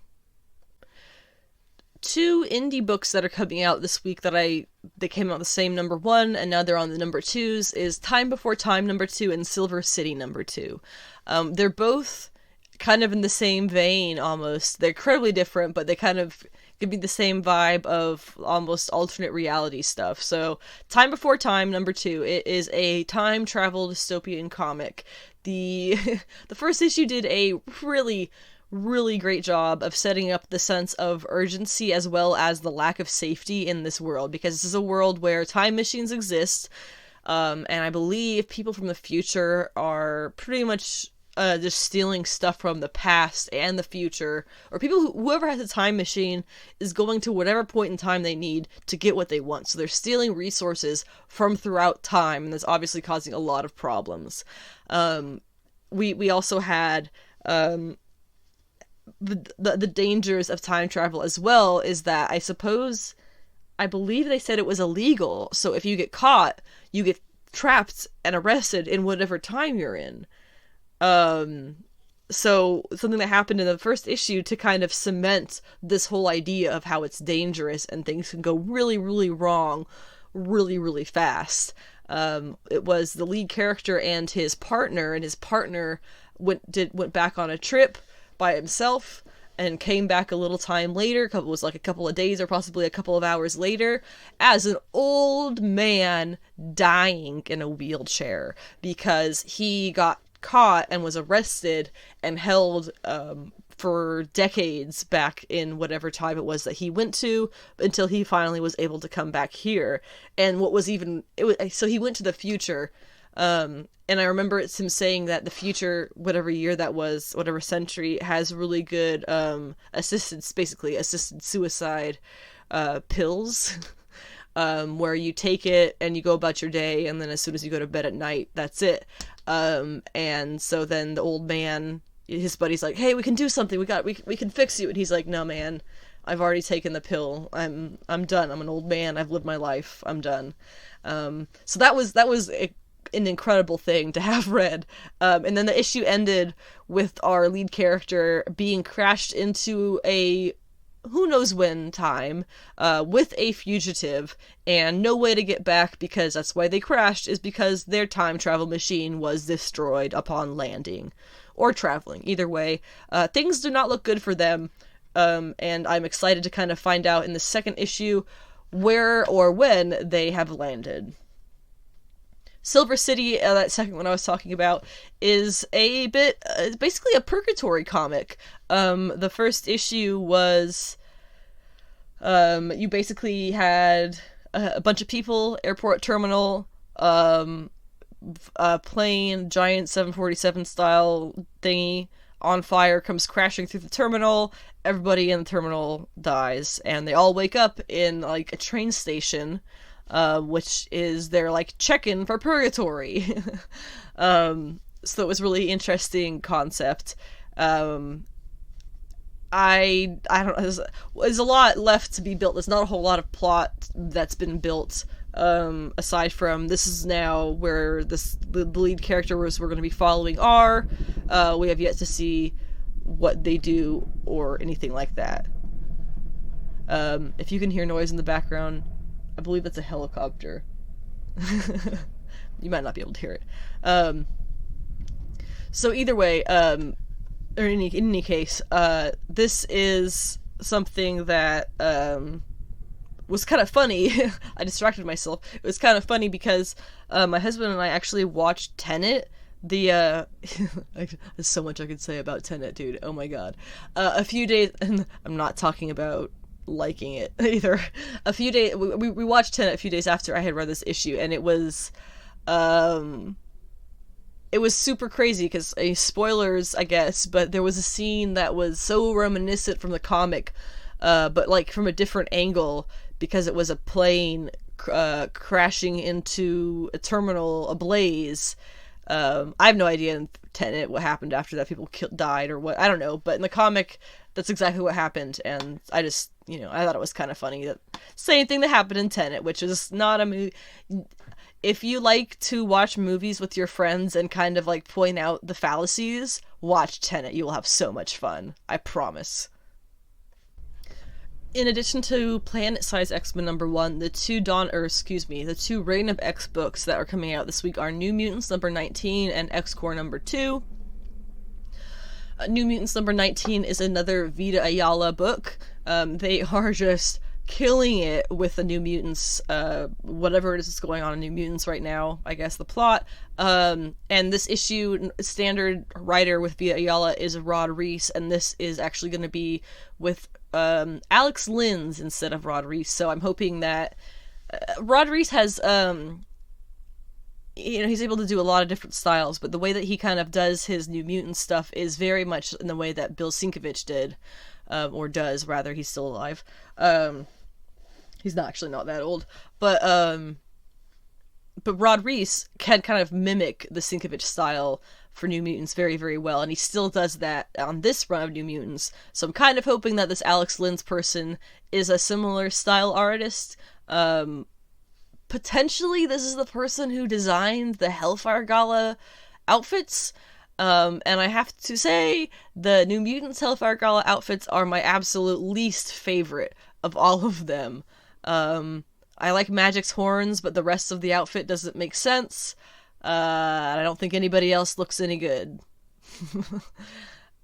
2 indie books that are coming out this week that they came out the same number 1 and now they're on the number 2s is Time Before Time number 2 and Silver City number 2. They're both kind of in the same vein almost. They're incredibly different, but they kind of give me the same vibe of almost alternate reality stuff. So Time Before Time number 2, it is a time travel dystopian comic. The first issue did a really great job of setting up the sense of urgency as well as the lack of safety in this world, because this is a world where time machines exist, and I believe people from the future are pretty much just stealing stuff from the past and the future, or whoever has a time machine is going to whatever point in time they need to get what they want, so they're stealing resources from throughout time, and that's obviously causing a lot of problems. We also had the dangers of time travel as well, is that I believe they said it was illegal, so if you get caught, you get trapped and arrested in whatever time you're in. So something that happened in the first issue to kind of cement this whole idea of how it's dangerous and things can go really wrong really fast. It was the lead character and his partner went back on a trip by himself and came back a little time later, it was like a couple of days or possibly a couple of hours later, as an old man dying in a wheelchair because he got caught and was arrested and held for decades back in whatever time it was that he went to, until he finally was able to come back here. And so he went to the future, and I remember it's him saying that the future, whatever year that was, whatever century, has really good assisted suicide pills, where you take it and you go about your day, and then as soon as you go to bed at night, that's it. And so then the old man, his buddy's like, hey, we can do something, we can fix you, and he's like, no man, I've already taken the pill, I'm done, I'm an old man, I've lived my life, I'm done. So that was an incredible thing to have read. And then the issue ended with our lead character being crashed into a who knows when time with a fugitive, and no way to get back, because that's why they crashed, is because their time travel machine was destroyed upon landing or traveling. Either way, things do not look good for them, and I'm excited to kind of find out in the second issue where or when they have landed. Silver City, that second one I was talking about, is basically a Purgatory comic. The first issue was, you basically had a bunch of people, airport terminal, plane, giant 747 style thingy on fire comes crashing through the terminal, everybody in the terminal dies, and they all wake up in like a train station, which is their like check-in for Purgatory. So it was really interesting concept. I don't know, there's a lot left to be built. There's not a whole lot of plot that's been built, aside from this is now where the lead characters we're going to be following are. We have yet to see what they do or anything like that. If you can hear noise in the background, I believe that's a helicopter. You might not be able to hear it. So either way, or in any case, this is something that was kind of funny. I distracted myself. It was kind of funny because my husband and I actually watched Tenet. There's so much I could say about Tenet, dude. Oh my god. A few days, and I'm not talking about liking it either. We watched Tenet a few days after I had read this issue, and it was super crazy because, spoilers I guess, but there was a scene that was so reminiscent from the comic but like from a different angle, because it was a plane crashing into a terminal ablaze. I have no idea in Tenet what happened after that. People died or what, I don't know, but in the comic that's exactly what happened, and I just, I thought it was kind of funny that same thing that happened in Tenet, which is not a movie. If you like to watch movies with your friends and kind of like point out the fallacies, watch Tenet. You will have so much fun. I promise. In addition to Planet-Size X-Men #1, the two Reign of X books that are coming out this week are New Mutants #19 and X-Corps #2. New Mutants #19 is another Vita Ayala book. They are just killing it with the New Mutants, whatever it is that's going on in New Mutants right now, I guess the plot. And this issue, standard writer with Vita Ayala is Rod Reis, and this is actually going to be with Alex Lins instead of Rod Reis. So I'm hoping that Rod Reis has he's able to do a lot of different styles, but the way that he kind of does his New Mutant stuff is very much in the way that Bill Sienkiewicz did, or does, rather. He's still alive. He's not that old, but Rod Reis can kind of mimic the Sienkiewicz style for New Mutants very, very well, and he still does that on this run of New Mutants. So I'm kind of hoping that this Alex Lins person is a similar style artist. Potentially this is the person who designed the Hellfire Gala outfits. And I have to say, the New Mutants Hellfire Gala outfits are my absolute least favorite of all of them. I like Magic's horns, but the rest of the outfit doesn't make sense. I don't think anybody else looks any good.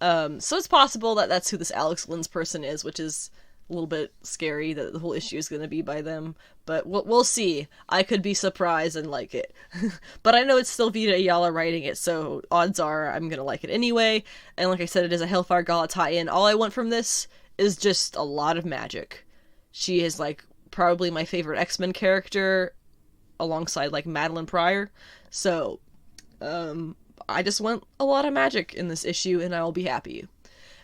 So it's possible that that's who this Alex Lins person is, which is a little bit scary that the whole issue is going to be by them. But we'll see. I could be surprised and like it. But I know it's still Vita Ayala writing it, so odds are I'm going to like it anyway. And like I said, it is a Hellfire Gala tie-in. All I want from this is just a lot of magic. She is like probably my favorite X-Men character, alongside like Madeline Pryor. So I just want a lot of magic in this issue, and I'll be happy.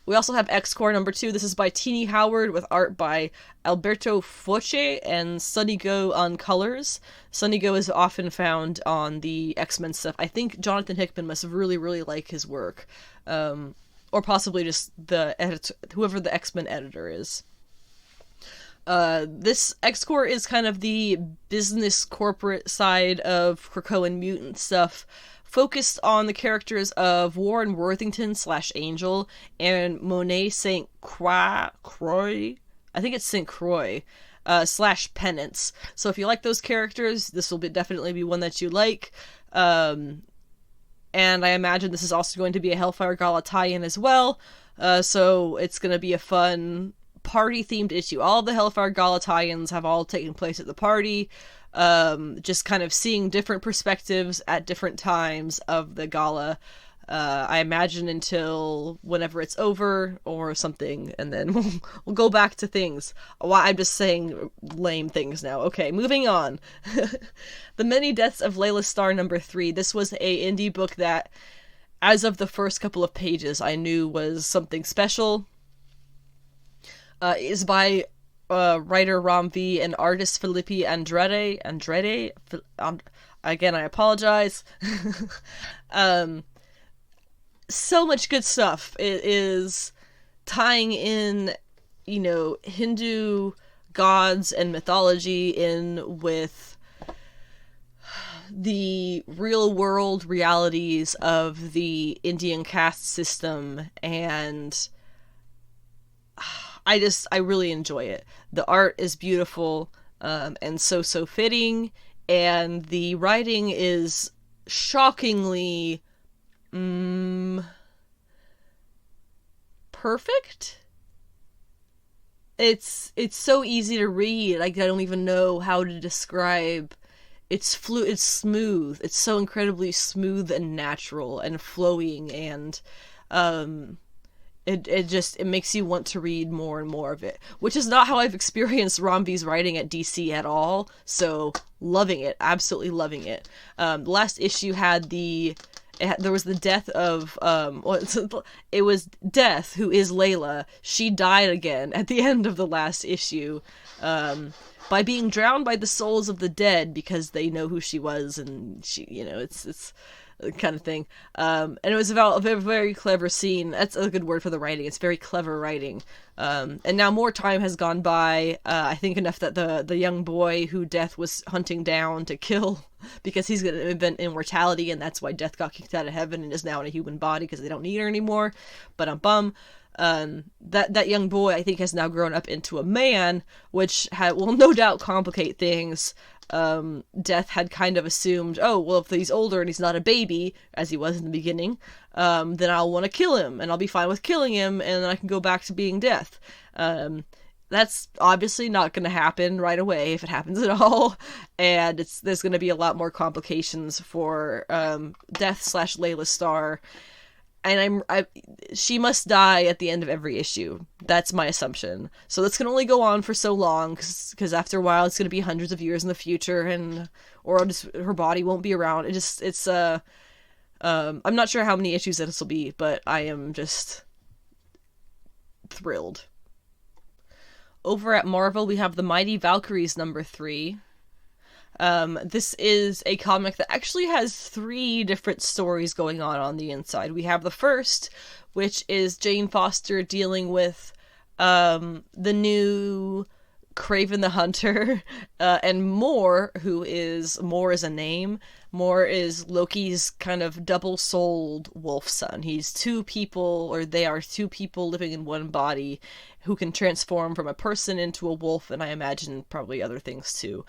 We also have X-Corps #2. This is by Teenie Howard with art by Alberto Foce and Sunny Go on colors. Sunny Go is often found on the X-Men stuff. I think Jonathan Hickman must really, really like his work. Or possibly just the editor, whoever the X-Men editor is. This X-Corps is kind of the business corporate side of Krakoan mutant stuff, focused on the characters of Warren Worthington / Angel and Monet St. Croix. I think it's St. Croix, / Penance. So if you like those characters, this will definitely be one that you like. And I imagine this is also going to be a Hellfire Gala tie-in as well. So it's going to be a fun party-themed issue. All of the Hellfire Gala tie-ins have all taken place at the party. Just kind of seeing different perspectives at different times of the gala. I imagine until whenever it's over or something, and then we'll go back to things. I'm just saying lame things now. Okay, moving on. The Many Deaths of Layla Starr #3. This was a indie book that, as of the first couple of pages, I knew was something special. Is by writer Ram V and artist Filipe Andrade. Again, I apologize. So much good stuff. It is tying in, Hindu gods and mythology in with the real world realities of the Indian caste system, and I really enjoy it. The art is beautiful, and so fitting, and the writing is shockingly perfect. It's so easy to read. Like, I don't even know how to describe. It's smooth. It's so incredibly smooth and natural and flowing, and It makes you want to read more and more of it, which is not how I've experienced Ram V's writing at DC at all. So loving it, absolutely loving it. The last issue had the there was the death of it was Death, who is Laila. She died again at the end of the last issue, by being drowned by the souls of the dead because they know who she was, and she, it's kind of thing. And it was about a very, very clever scene. That's a good word for the writing. It's very clever writing. And now more time has gone by, I think enough that the young boy who Death was hunting down to kill, because he's going to invent immortality, and that's why Death got kicked out of heaven and is now in a human body because they don't need her anymore. But that young boy, I think, has now grown up into a man, which will no doubt complicate things. Death had kind of assumed, oh, well, if he's older and he's not a baby, as he was in the beginning, then I'll want to kill him, and I'll be fine with killing him, and then I can go back to being Death. That's obviously not going to happen right away, if it happens at all, and there's going to be a lot more complications for Death/Layla Starr. And she must die at the end of every issue. That's my assumption. So this can only go on for so long, because after a while it's going to be hundreds of years in the future, or just her body won't be around. I'm not sure how many issues this will be, but I am just thrilled. Over at Marvel, we have the Mighty Valkyries number 3. This is a comic that actually has 3 different stories going on the inside. We have the first, which is Jane Foster dealing with the new Kraven the Hunter, and Mor, who is Mor is a name. Mor is Loki's kind of double-souled wolf son. He's they are two people living in one body who can transform from a person into a wolf, and I imagine probably other things too.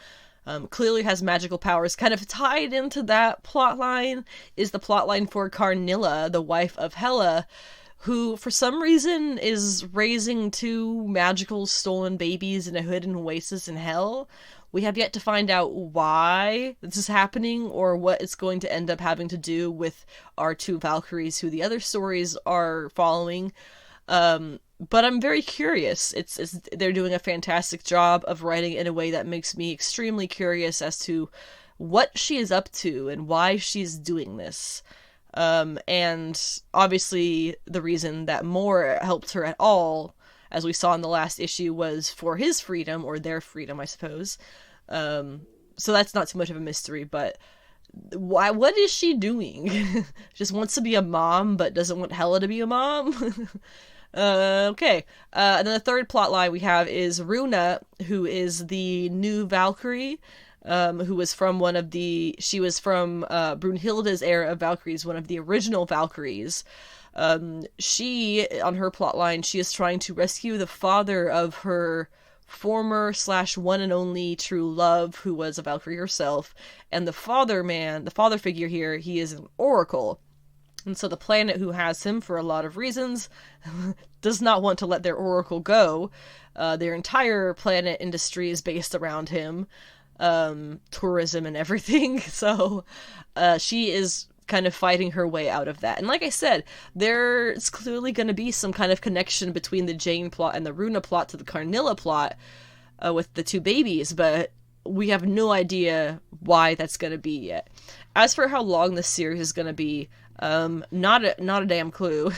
Clearly has magical powers. Kind of tied into that plotline is the plotline for Karnilla, the wife of Hela, who for some reason is raising 2 magical stolen babies in a hidden oasis in hell. We have yet to find out why this is happening, or what it's going to end up having to do with our 2 Valkyries who the other stories are following. But I'm very curious. They're doing a fantastic job of writing in a way that makes me extremely curious as to what she is up to and why she's doing this. And obviously the reason that Mor helped her at all, as we saw in the last issue, was for his freedom, or their freedom, I suppose. So that's not too much of a mystery, but what is she doing? Just wants to be a mom, but doesn't want Hela to be a mom? Okay. And then the third plotline we have is Runa, who is the new Valkyrie, who was from she was from Brunhilde's era of Valkyries, one of the original Valkyries. She, on her plotline, she is trying to rescue the father of her former / one and only true love, who was a Valkyrie herself, and the father figure here, he is an oracle. And so the planet, who has him for a lot of reasons, does not want to let their oracle go. Their entire planet industry is based around him, tourism and everything. So she is kind of fighting her way out of that. And like I said, there's clearly going to be some kind of connection between the Jane plot and the Runa plot to the Karnilla plot, with the 2 babies, but we have no idea why that's going to be yet. As for how long this series is going to be, not a damn clue.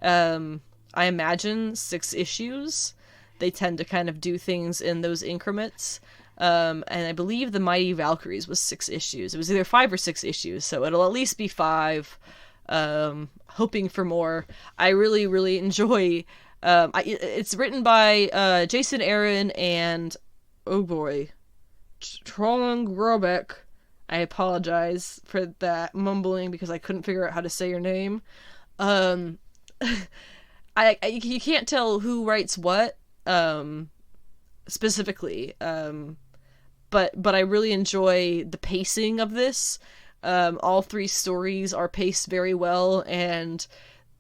I imagine 6 issues. They tend to kind of do things in those increments. And I believe the Mighty Valkyries was 6 issues. It was either 5 or 6 issues, so it'll at least be 5. Hoping for more. I really, really enjoy. It's written by Jason Aaron and, oh boy, Trolling Grobeck. I apologize for that mumbling because I couldn't figure out how to say your name. You can't tell who writes what, specifically. But I really enjoy the pacing of this. All 3 stories are paced very well, and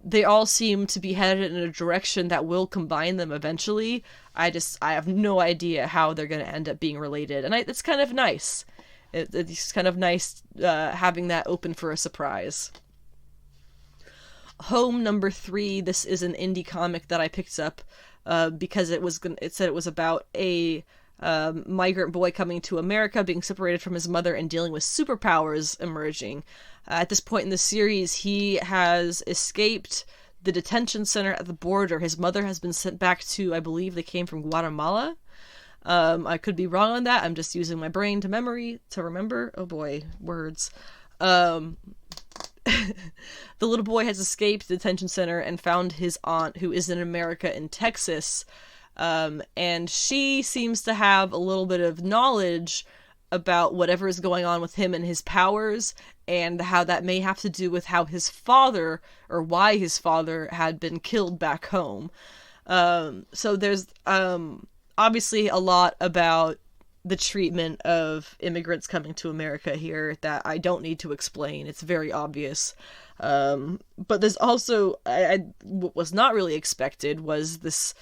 they all seem to be headed in a direction that will combine them eventually. I have no idea how they're going to end up being related, and it's kind of nice. It's kind of nice having that open for a surprise. Home number 3. This is an indie comic that I picked up because it said it was about a Migrant Boy coming to America, being separated from his mother, and dealing with superpowers emerging. At this point in the series, he has escaped the detention center at the border. His mother has been sent back to, I believe they came from Guatemala. I could be wrong on that. I'm just using my brain to remember. Oh boy, words. The little boy has escaped the detention center and found his aunt, who is in America in Texas. And she seems to have a little bit of knowledge about whatever is going on with him and his powers, and how that may have to do with how his father, or why his father had been killed back home. So there's obviously a lot about the treatment of immigrants coming to America here that I don't need to explain. It's very obvious. But there's also, what was not really expected was this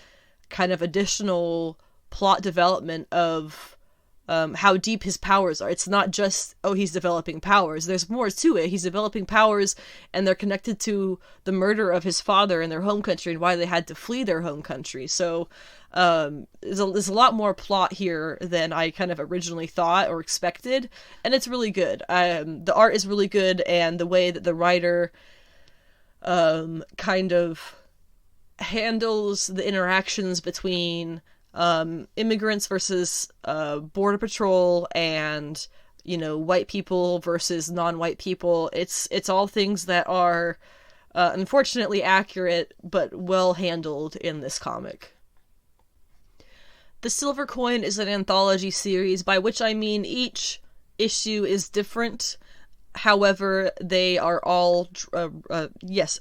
kind of additional plot development of how deep his powers are. It's not just, oh, he's developing powers. There's more to it. He's developing powers, and they're connected to the murder of his father in their home country and why they had to flee their home country. So there's a lot more plot here than I kind of originally thought or expected, and it's really good. The art is really good, and the way that the writer kind of handles the interactions between immigrants versus border patrol and, white people versus non-white people. It's all things that are unfortunately accurate but well handled in this comic. The Silver Coin is an anthology series, by which I mean each issue is different. However, they are all,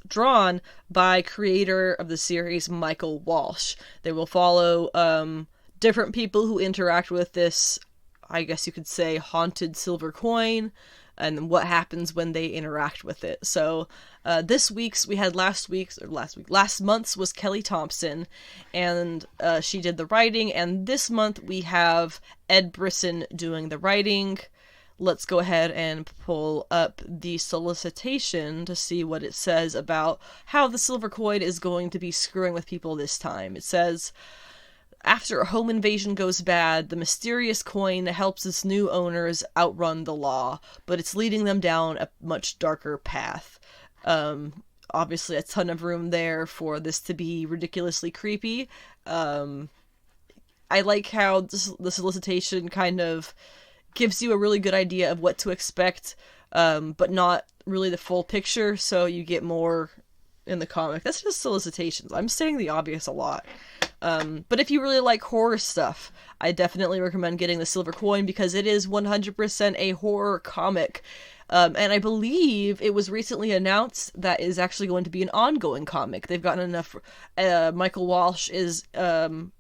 drawn by creator of the series, Michael Walsh. They will follow different people who interact with this, I guess you could say, haunted silver coin, and what happens when they interact with it. So last month's was Kelly Thompson, and she did the writing, and this month we have Ed Brisson doing the writing. Let's go ahead and pull up the solicitation to see what it says about how the Silver Coin is going to be screwing with people this time. It says, after a home invasion goes bad, the mysterious coin helps its new owners outrun the law, but it's leading them down a much darker path. Obviously a ton of room there for this to be ridiculously creepy. I like how the solicitation kind of gives you a really good idea of what to expect, but not really the full picture, so you get more in the comic. That's just solicitations. I'm saying the obvious a lot. But if you really like horror stuff, I definitely recommend getting the Silver Coin, because it is 100% a horror comic. And I believe it was recently announced that is actually going to be an ongoing comic. They've gotten enough, Michael Walsh is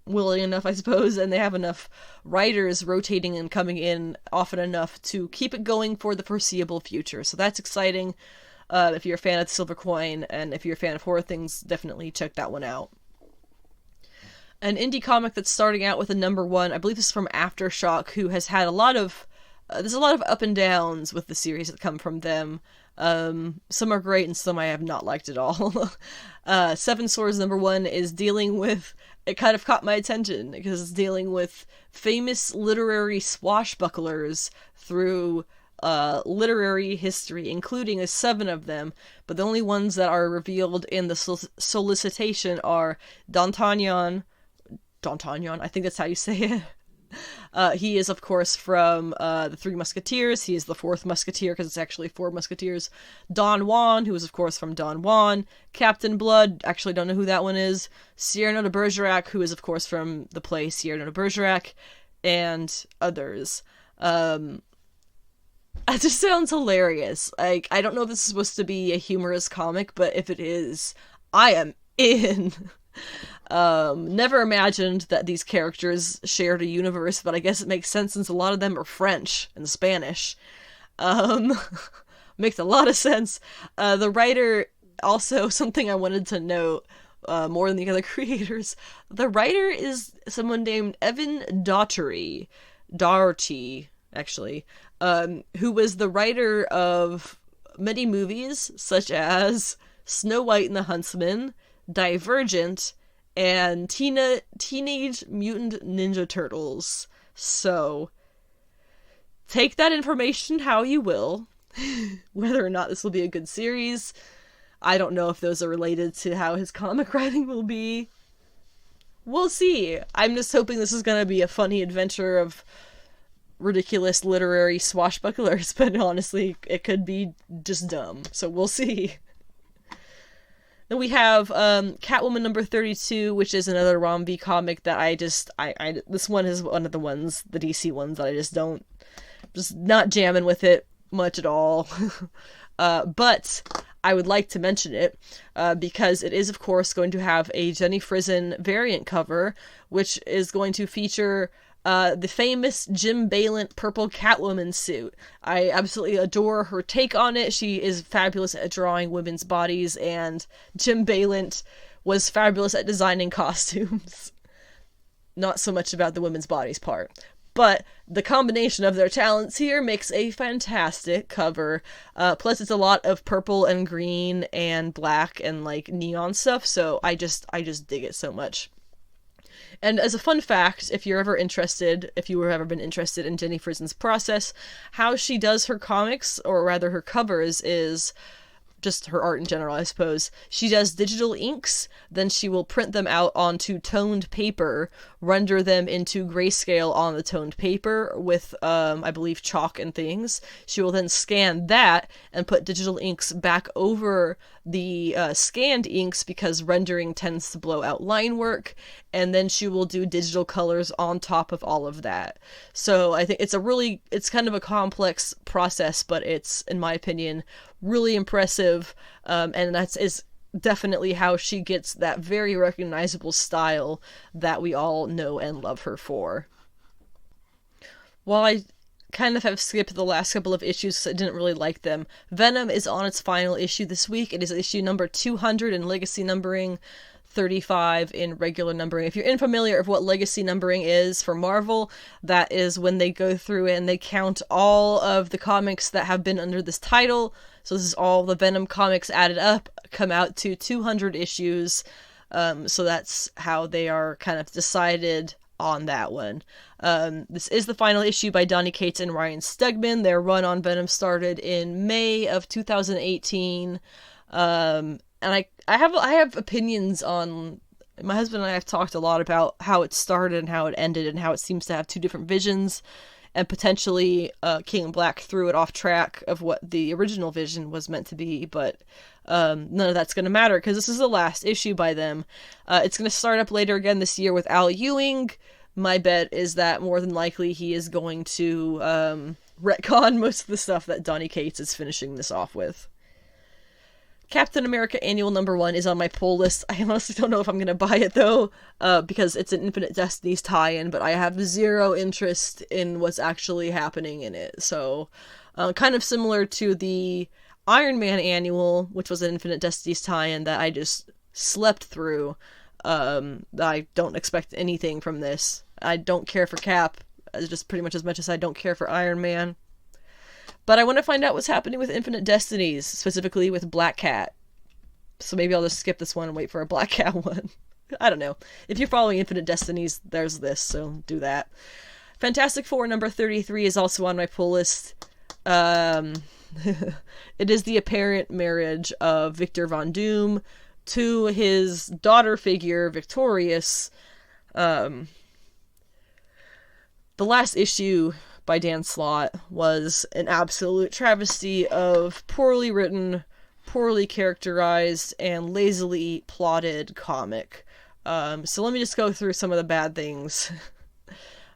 willing enough, I suppose, and they have enough writers rotating and coming in often enough to keep it going for the foreseeable future. So that's exciting. If you're a fan of the Silver Coin, and if you're a fan of horror things, definitely check that one out. An indie comic that's starting out with a number one, I believe this is from Aftershock, who has had there's a lot of up and downs with the series that come from them. Some are great and some I have not liked at all. Seven Swords number one is dealing with, it kind of caught my attention because it's dealing with famous literary swashbucklers through literary history, including 7 of them, but the only ones that are revealed in the solicitation are D'Artagnan, I think that's how you say it. He is, of course, from the Three Musketeers. He is the 4th Musketeer, because it's actually 4 Musketeers. Don Juan, who is, of course, from Don Juan. Captain Blood, actually don't know who that one is. Cyrano de Bergerac, who is, of course, from the play Cyrano de Bergerac, and others. It just sounds hilarious. Like, I don't know if this is supposed to be a humorous comic, but if it is, I am in. Never imagined that these characters shared a universe, but I guess it makes sense since a lot of them are French and Spanish. Makes a lot of sense. The writer, also something I wanted to note, more than the other creators, the writer is someone named Evan Daugherty, actually, who was the writer of many movies, such as Snow White and the Huntsman, Divergent, and Teenage Mutant Ninja Turtles. So, take that information how you will. Whether or not this will be a good series, I don't know if those are related to how his comic writing will be. We'll see. I'm just hoping this is going to be a funny adventure of ridiculous literary swashbucklers, but honestly, it could be just dumb. So we'll see. Then we have Catwoman number 32, which is another Romby comic that I this one is one of the ones, the DC ones, that I just not jamming with it much at all. But I would like to mention it because it is, of course, going to have a Jenny Frison variant cover, which is going to feature the famous Jim Balent purple Catwoman suit. I absolutely adore her take on it. She is fabulous at drawing women's bodies, and Jim Balent was fabulous at designing costumes. Not so much about the women's bodies part. But the combination of their talents here makes a fantastic cover. Plus, it's a lot of purple and green and black and like neon stuff. So I just dig it so much. And as a fun fact, if you were ever been interested in Jenny Frison's process, how she does her comics, or rather her covers, is just her art in general, I suppose. She does digital inks, then she will print them out onto toned paper, render them into grayscale on the toned paper with, I believe, chalk and things. She will then scan that and put digital inks back over the scanned inks because rendering tends to blow out line work, and then she will do digital colors on top of all of that. So I think it's kind of a complex process, but it's, in my opinion, really impressive, and is definitely how she gets that very recognizable style that we all know and love her for. While I kind of have skipped the last couple of issues because I didn't really like them, Venom is on its final issue this week. It is issue number 200 in legacy numbering, 35 in regular numbering. If you're unfamiliar of what legacy numbering is for Marvel, that is when they go through and they count all of the comics that have been under this title. So this is all the Venom comics added up, come out to 200 issues. So that's how they are kind of decided on that one. This is the final issue by Donny Cates and Ryan Stegman. Their run on Venom started in May of 2018. And I have opinions on. My husband and I have talked a lot about how it started and how it ended, and how it seems to have two different visions, and potentially King Black threw it off track of what the original vision was meant to be, but none of that's going to matter because this is the last issue by them. It's going to start up later again this year with Al Ewing. My bet is that more than likely he is going to retcon most of the stuff that Donny Cates is finishing this off with. Captain America Annual Number 1 is on my pull list. I honestly don't know if I'm going to buy it, though, because it's an Infinite Destinies tie-in, but I have zero interest in what's actually happening in it. So, kind of similar to the Iron Man Annual, which was an Infinite Destinies tie-in that I just slept through. I don't expect anything from this. I don't care for Cap, just pretty much as much as I don't care for Iron Man. But I want to find out what's happening with Infinite Destinies, specifically with Black Cat. So maybe I'll just skip this one and wait for a Black Cat one. I don't know. If you're following Infinite Destinies, there's this, so do that. Fantastic Four number 33 is also on my pull list. It is the apparent marriage of Victor Von Doom to his daughter figure, Victorious. The last issue by Dan Slott was an absolute travesty of poorly written, poorly characterized, and lazily plotted comic. So let me just go through some of the bad things.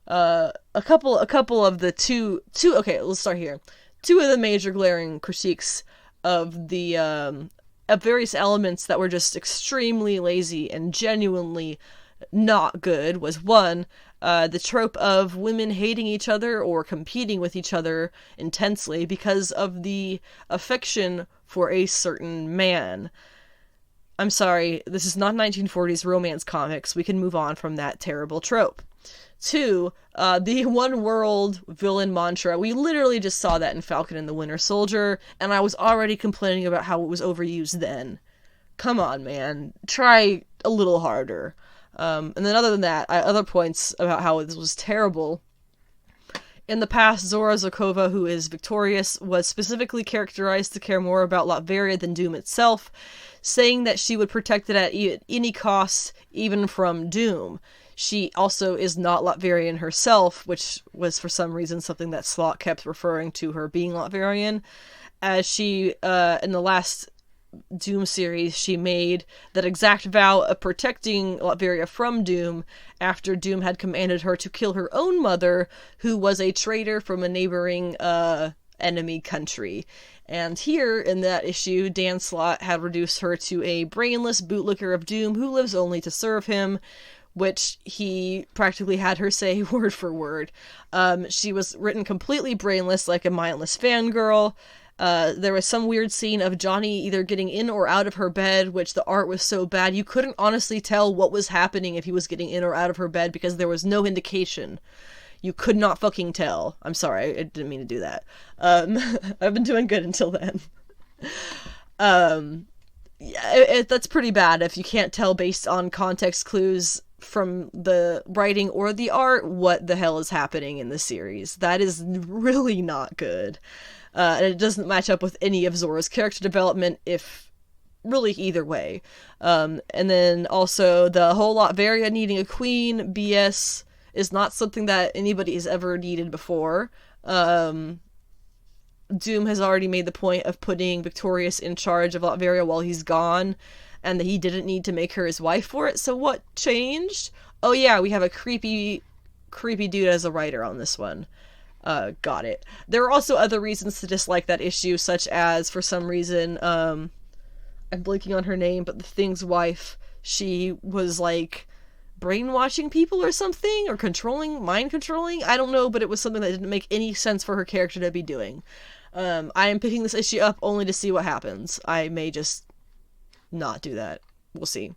A couple of the okay, let's start here. Two of the major glaring critiques of the of various elements that were just extremely lazy and genuinely not good was one, the trope of women hating each other or competing with each other intensely because of the affection for a certain man. I'm sorry, this is not 1940s romance comics. We can move on from that terrible trope. Two, the one world villain mantra. We literally just saw that in Falcon and the Winter Soldier, and I was already complaining about how it was overused then. Come on, man. Try a little harder. And then other than that, other points about how this was terrible. In the past, Zora Zarkova, who is victorious, was specifically characterized to care more about Latveria than Doom itself, saying that she would protect it at any cost, even from Doom. She also is not Latverian herself, which was for some reason something that Slott kept referring to her being Latverian, as she, in the last Doom series, she made that exact vow of protecting Latveria from Doom after Doom had commanded her to kill her own mother, who was a traitor from a neighboring enemy country. And here, in that issue, Dan Slott had reduced her to a brainless bootlicker of Doom who lives only to serve him, which he practically had her say word for word. She was written completely brainless, like a mindless fangirl. There was some weird scene of Johnny either getting in or out of her bed, which the art was so bad you couldn't honestly tell what was happening if he was getting in or out of her bed because there was no indication. You could not fucking tell. I'm sorry, I didn't mean to do that. I've been doing good until then. That's pretty bad if you can't tell based on context clues from the writing or the art what the hell is happening in the series. That is really not good. And it doesn't match up with any of Zora's character development, if really either way. And then also the whole Latveria needing a queen BS is not something that anybody has ever needed before. Doom has already made the point of putting Victorious in charge of Latveria while he's gone, and that he didn't need to make her his wife for it. So what changed? Oh yeah, we have a creepy dude as a writer on this one. Got it. There are also other reasons to dislike that issue, such as, for some reason, I'm blanking on her name, but the Thing's wife, she was, like, brainwashing people or something, or mind controlling? I don't know, but it was something that didn't make any sense for her character to be doing. I am picking this issue up only to see what happens. I may just not do that. We'll see.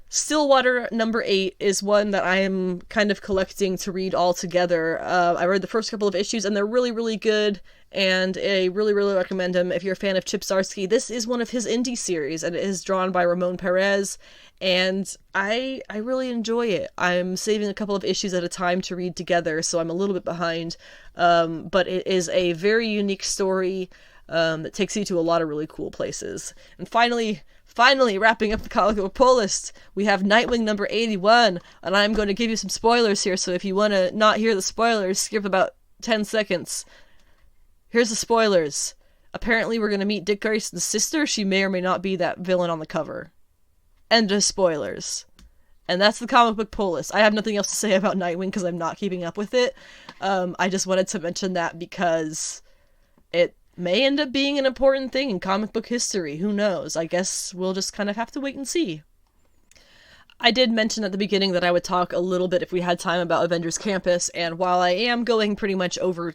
Stillwater number 8 is one that I am kind of collecting to read all together. I read the first couple of issues and they're really, really good, and I really, really recommend them if you're a fan of Chip Zdarsky. This is one of his indie series, and it is drawn by Ramon Perez, and I really enjoy it. I'm saving a couple of issues at a time to read together, so I'm a little bit behind, but it is a very unique story that takes you to a lot of really cool places. And finally, wrapping up the comic book pull list, we have Nightwing number 81, and I'm going to give you some spoilers here, so if you want to not hear the spoilers, skip about 10 seconds. Here's the spoilers. Apparently we're going to meet Dick Grayson's sister. She may or may not be that villain on the cover. End of spoilers. And that's the comic book pull list. I have nothing else to say about Nightwing because I'm not keeping up with it. I just wanted to mention that because it may end up being an important thing in comic book history. Who knows? I guess we'll just kind of have to wait and see. I did mention at the beginning that I would talk a little bit if we had time about Avengers Campus, and while I am going pretty much over...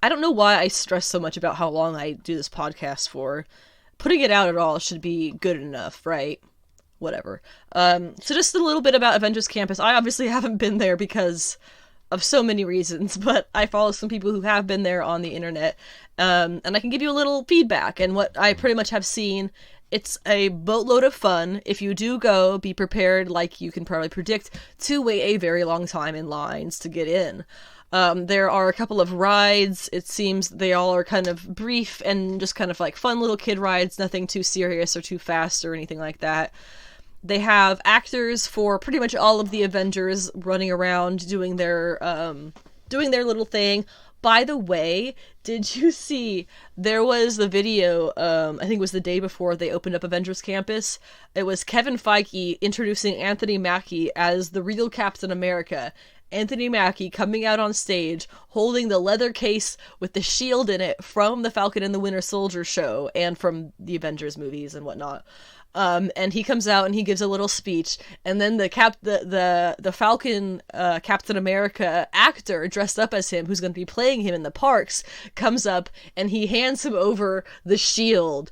I don't know why I stress so much about how long I do this podcast for. Putting it out at all should be good enough, right? Whatever. So just a little bit about Avengers Campus. I obviously haven't been there because of so many reasons, but I follow some people who have been there on the internet, and I can give you a little feedback, and what I pretty much have seen. It's a boatload of fun. If you do go, be prepared, like you can probably predict, to wait a very long time in lines to get in. There are a couple of rides. It seems they all are kind of brief and just kind of like fun little kid rides, nothing too serious or too fast or anything like that. They have actors for pretty much all of the Avengers running around doing their little thing. By the way, did you see there was the video, I think it was the day before they opened up Avengers Campus. It was Kevin Feige introducing Anthony Mackie as the real Captain America. Anthony Mackie coming out on stage holding the leather case with the shield in it from the Falcon and the Winter Soldier show and from the Avengers movies and whatnot. And he comes out and he gives a little speech, and then the Falcon Captain America actor dressed up as him, who's going to be playing him in the parks, comes up and he hands him over the shield.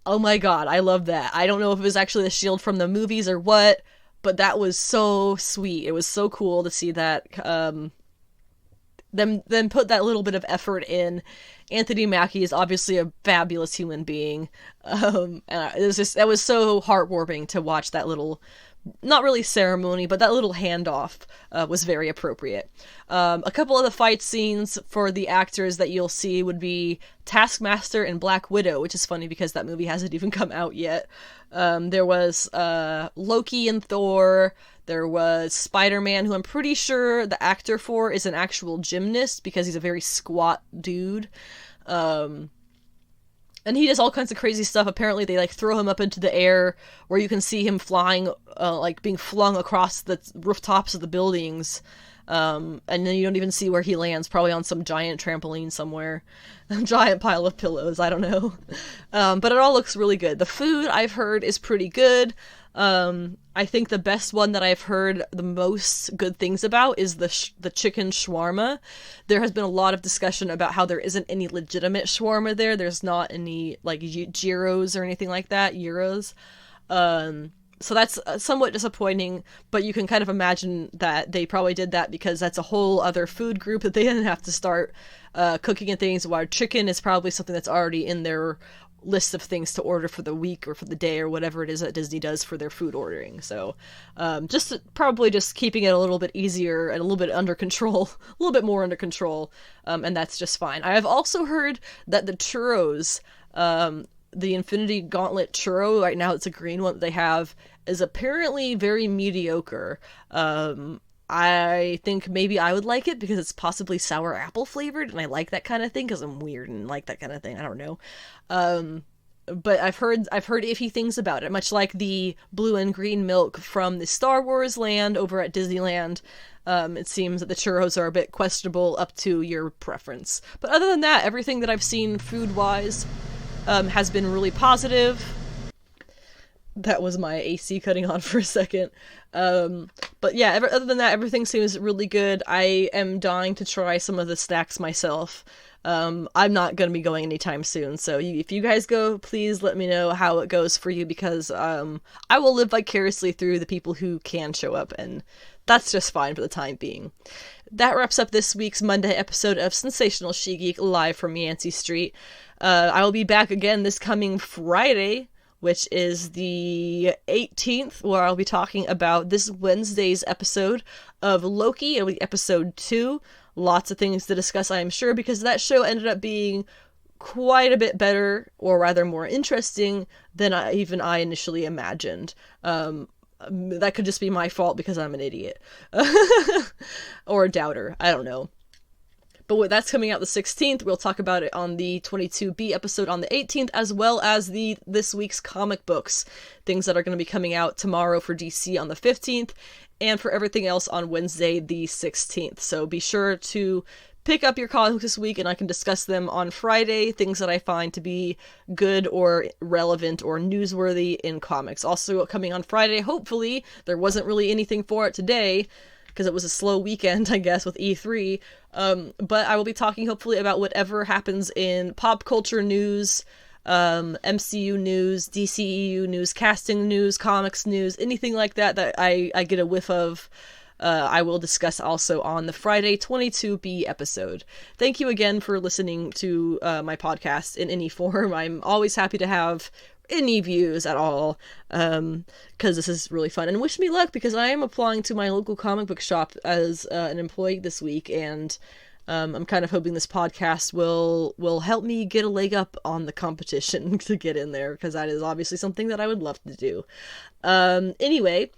Oh my god, I love that. I don't know if it was actually the shield from the movies or what, but that was so sweet. It was so cool to see that, them put that little bit of effort in. Anthony Mackie is obviously a fabulous human being. And that was so heartwarming to watch that little not really ceremony, but that little handoff was very appropriate. A couple of the fight scenes for the actors that you'll see would be Taskmaster and Black Widow, which is funny because that movie hasn't even come out yet. There was Loki and Thor. There was Spider-Man, who I'm pretty sure the actor for is an actual gymnast because he's a very squat dude. And he does all kinds of crazy stuff. Apparently they like throw him up into the air where you can see him flying, like being flung across the rooftops of the buildings. And then you don't even see where he lands, probably on some giant trampoline somewhere. A giant pile of pillows, I don't know. But it all looks really good. The food, I've heard, is pretty good. I think the best one that I've heard the most good things about is the chicken shawarma. There has been a lot of discussion about how there isn't any legitimate shawarma there. There's not any, like, gyros or anything like that. Euros. So that's somewhat disappointing, but you can kind of imagine that they probably did that because that's a whole other food group that they didn't have to start cooking and things, while chicken is probably something that's already in their list of things to order for the week or for the day or whatever it is that Disney does for their food ordering. So probably just keeping it a little bit easier and a little bit under control, a little bit more under control, and that's just fine. I have also heard that the churros, the Infinity Gauntlet churro, right now it's a green one that they have, is apparently very mediocre. I think maybe I would like it because it's possibly sour apple flavored, and I like that kind of thing because I'm weird and like that kind of thing. I don't know. But I've heard iffy things about it, much like the blue and green milk from the Star Wars land over at Disneyland. It seems that the churros are a bit questionable, up to your preference. But other than that, everything that I've seen food-wise has been really positive. That was my AC cutting on for a second. But yeah, other than that, everything seems really good. I am dying to try some of the snacks myself. I'm not going to be going anytime soon, so if you guys go, please let me know how it goes for you, because I will live vicariously through the people who can show up, and that's just fine for the time being. That wraps up this week's Monday episode of Sensational She-Geek, live from Yancey Street. I will be back again this coming Friday, which is the 18th, where I'll be talking about this Wednesday's episode of Loki. It'll be episode 2. Lots of things to discuss, I'm sure, because that show ended up being quite a bit better, or rather more interesting, than I initially imagined. That could just be my fault because I'm an idiot. Or a doubter. I don't know. But that's coming out the 16th. We'll talk about it on the 22B episode on the 18th, as well as this week's comic books. Things that are going to be coming out tomorrow for DC on the 15th, and for everything else on Wednesday the 16th. So be sure to pick up your comics this week, and I can discuss them on Friday, things that I find to be good or relevant or newsworthy in comics. Also coming on Friday, hopefully, there wasn't really anything for it today, because it was a slow weekend, I guess, with E3, but I will be talking hopefully about whatever happens in pop culture news, MCU news, DCEU news, casting news, comics news, anything like that I get a whiff of. I will discuss also on the Friday 22B episode. Thank you again for listening to my podcast in any form. I'm always happy to have any views at all, because this is really fun, and wish me luck, because I am applying to my local comic book shop as an employee this week, and I'm kind of hoping this podcast will help me get a leg up on the competition to get in there, because that is obviously something that I would love to do. Anyway,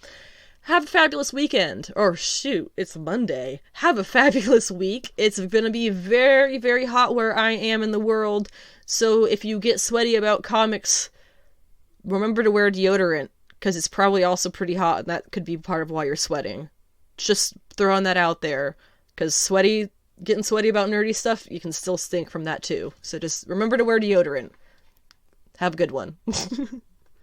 have a fabulous weekend. Or shoot, it's Monday. Have a fabulous week. It's gonna be very, very hot where I am in the world, so if you get sweaty about comics, remember to wear deodorant, because it's probably also pretty hot, and that could be part of why you're sweating. Just throwing that out there, because getting sweaty about nerdy stuff, you can still stink from that too. So just remember to wear deodorant. Have a good one.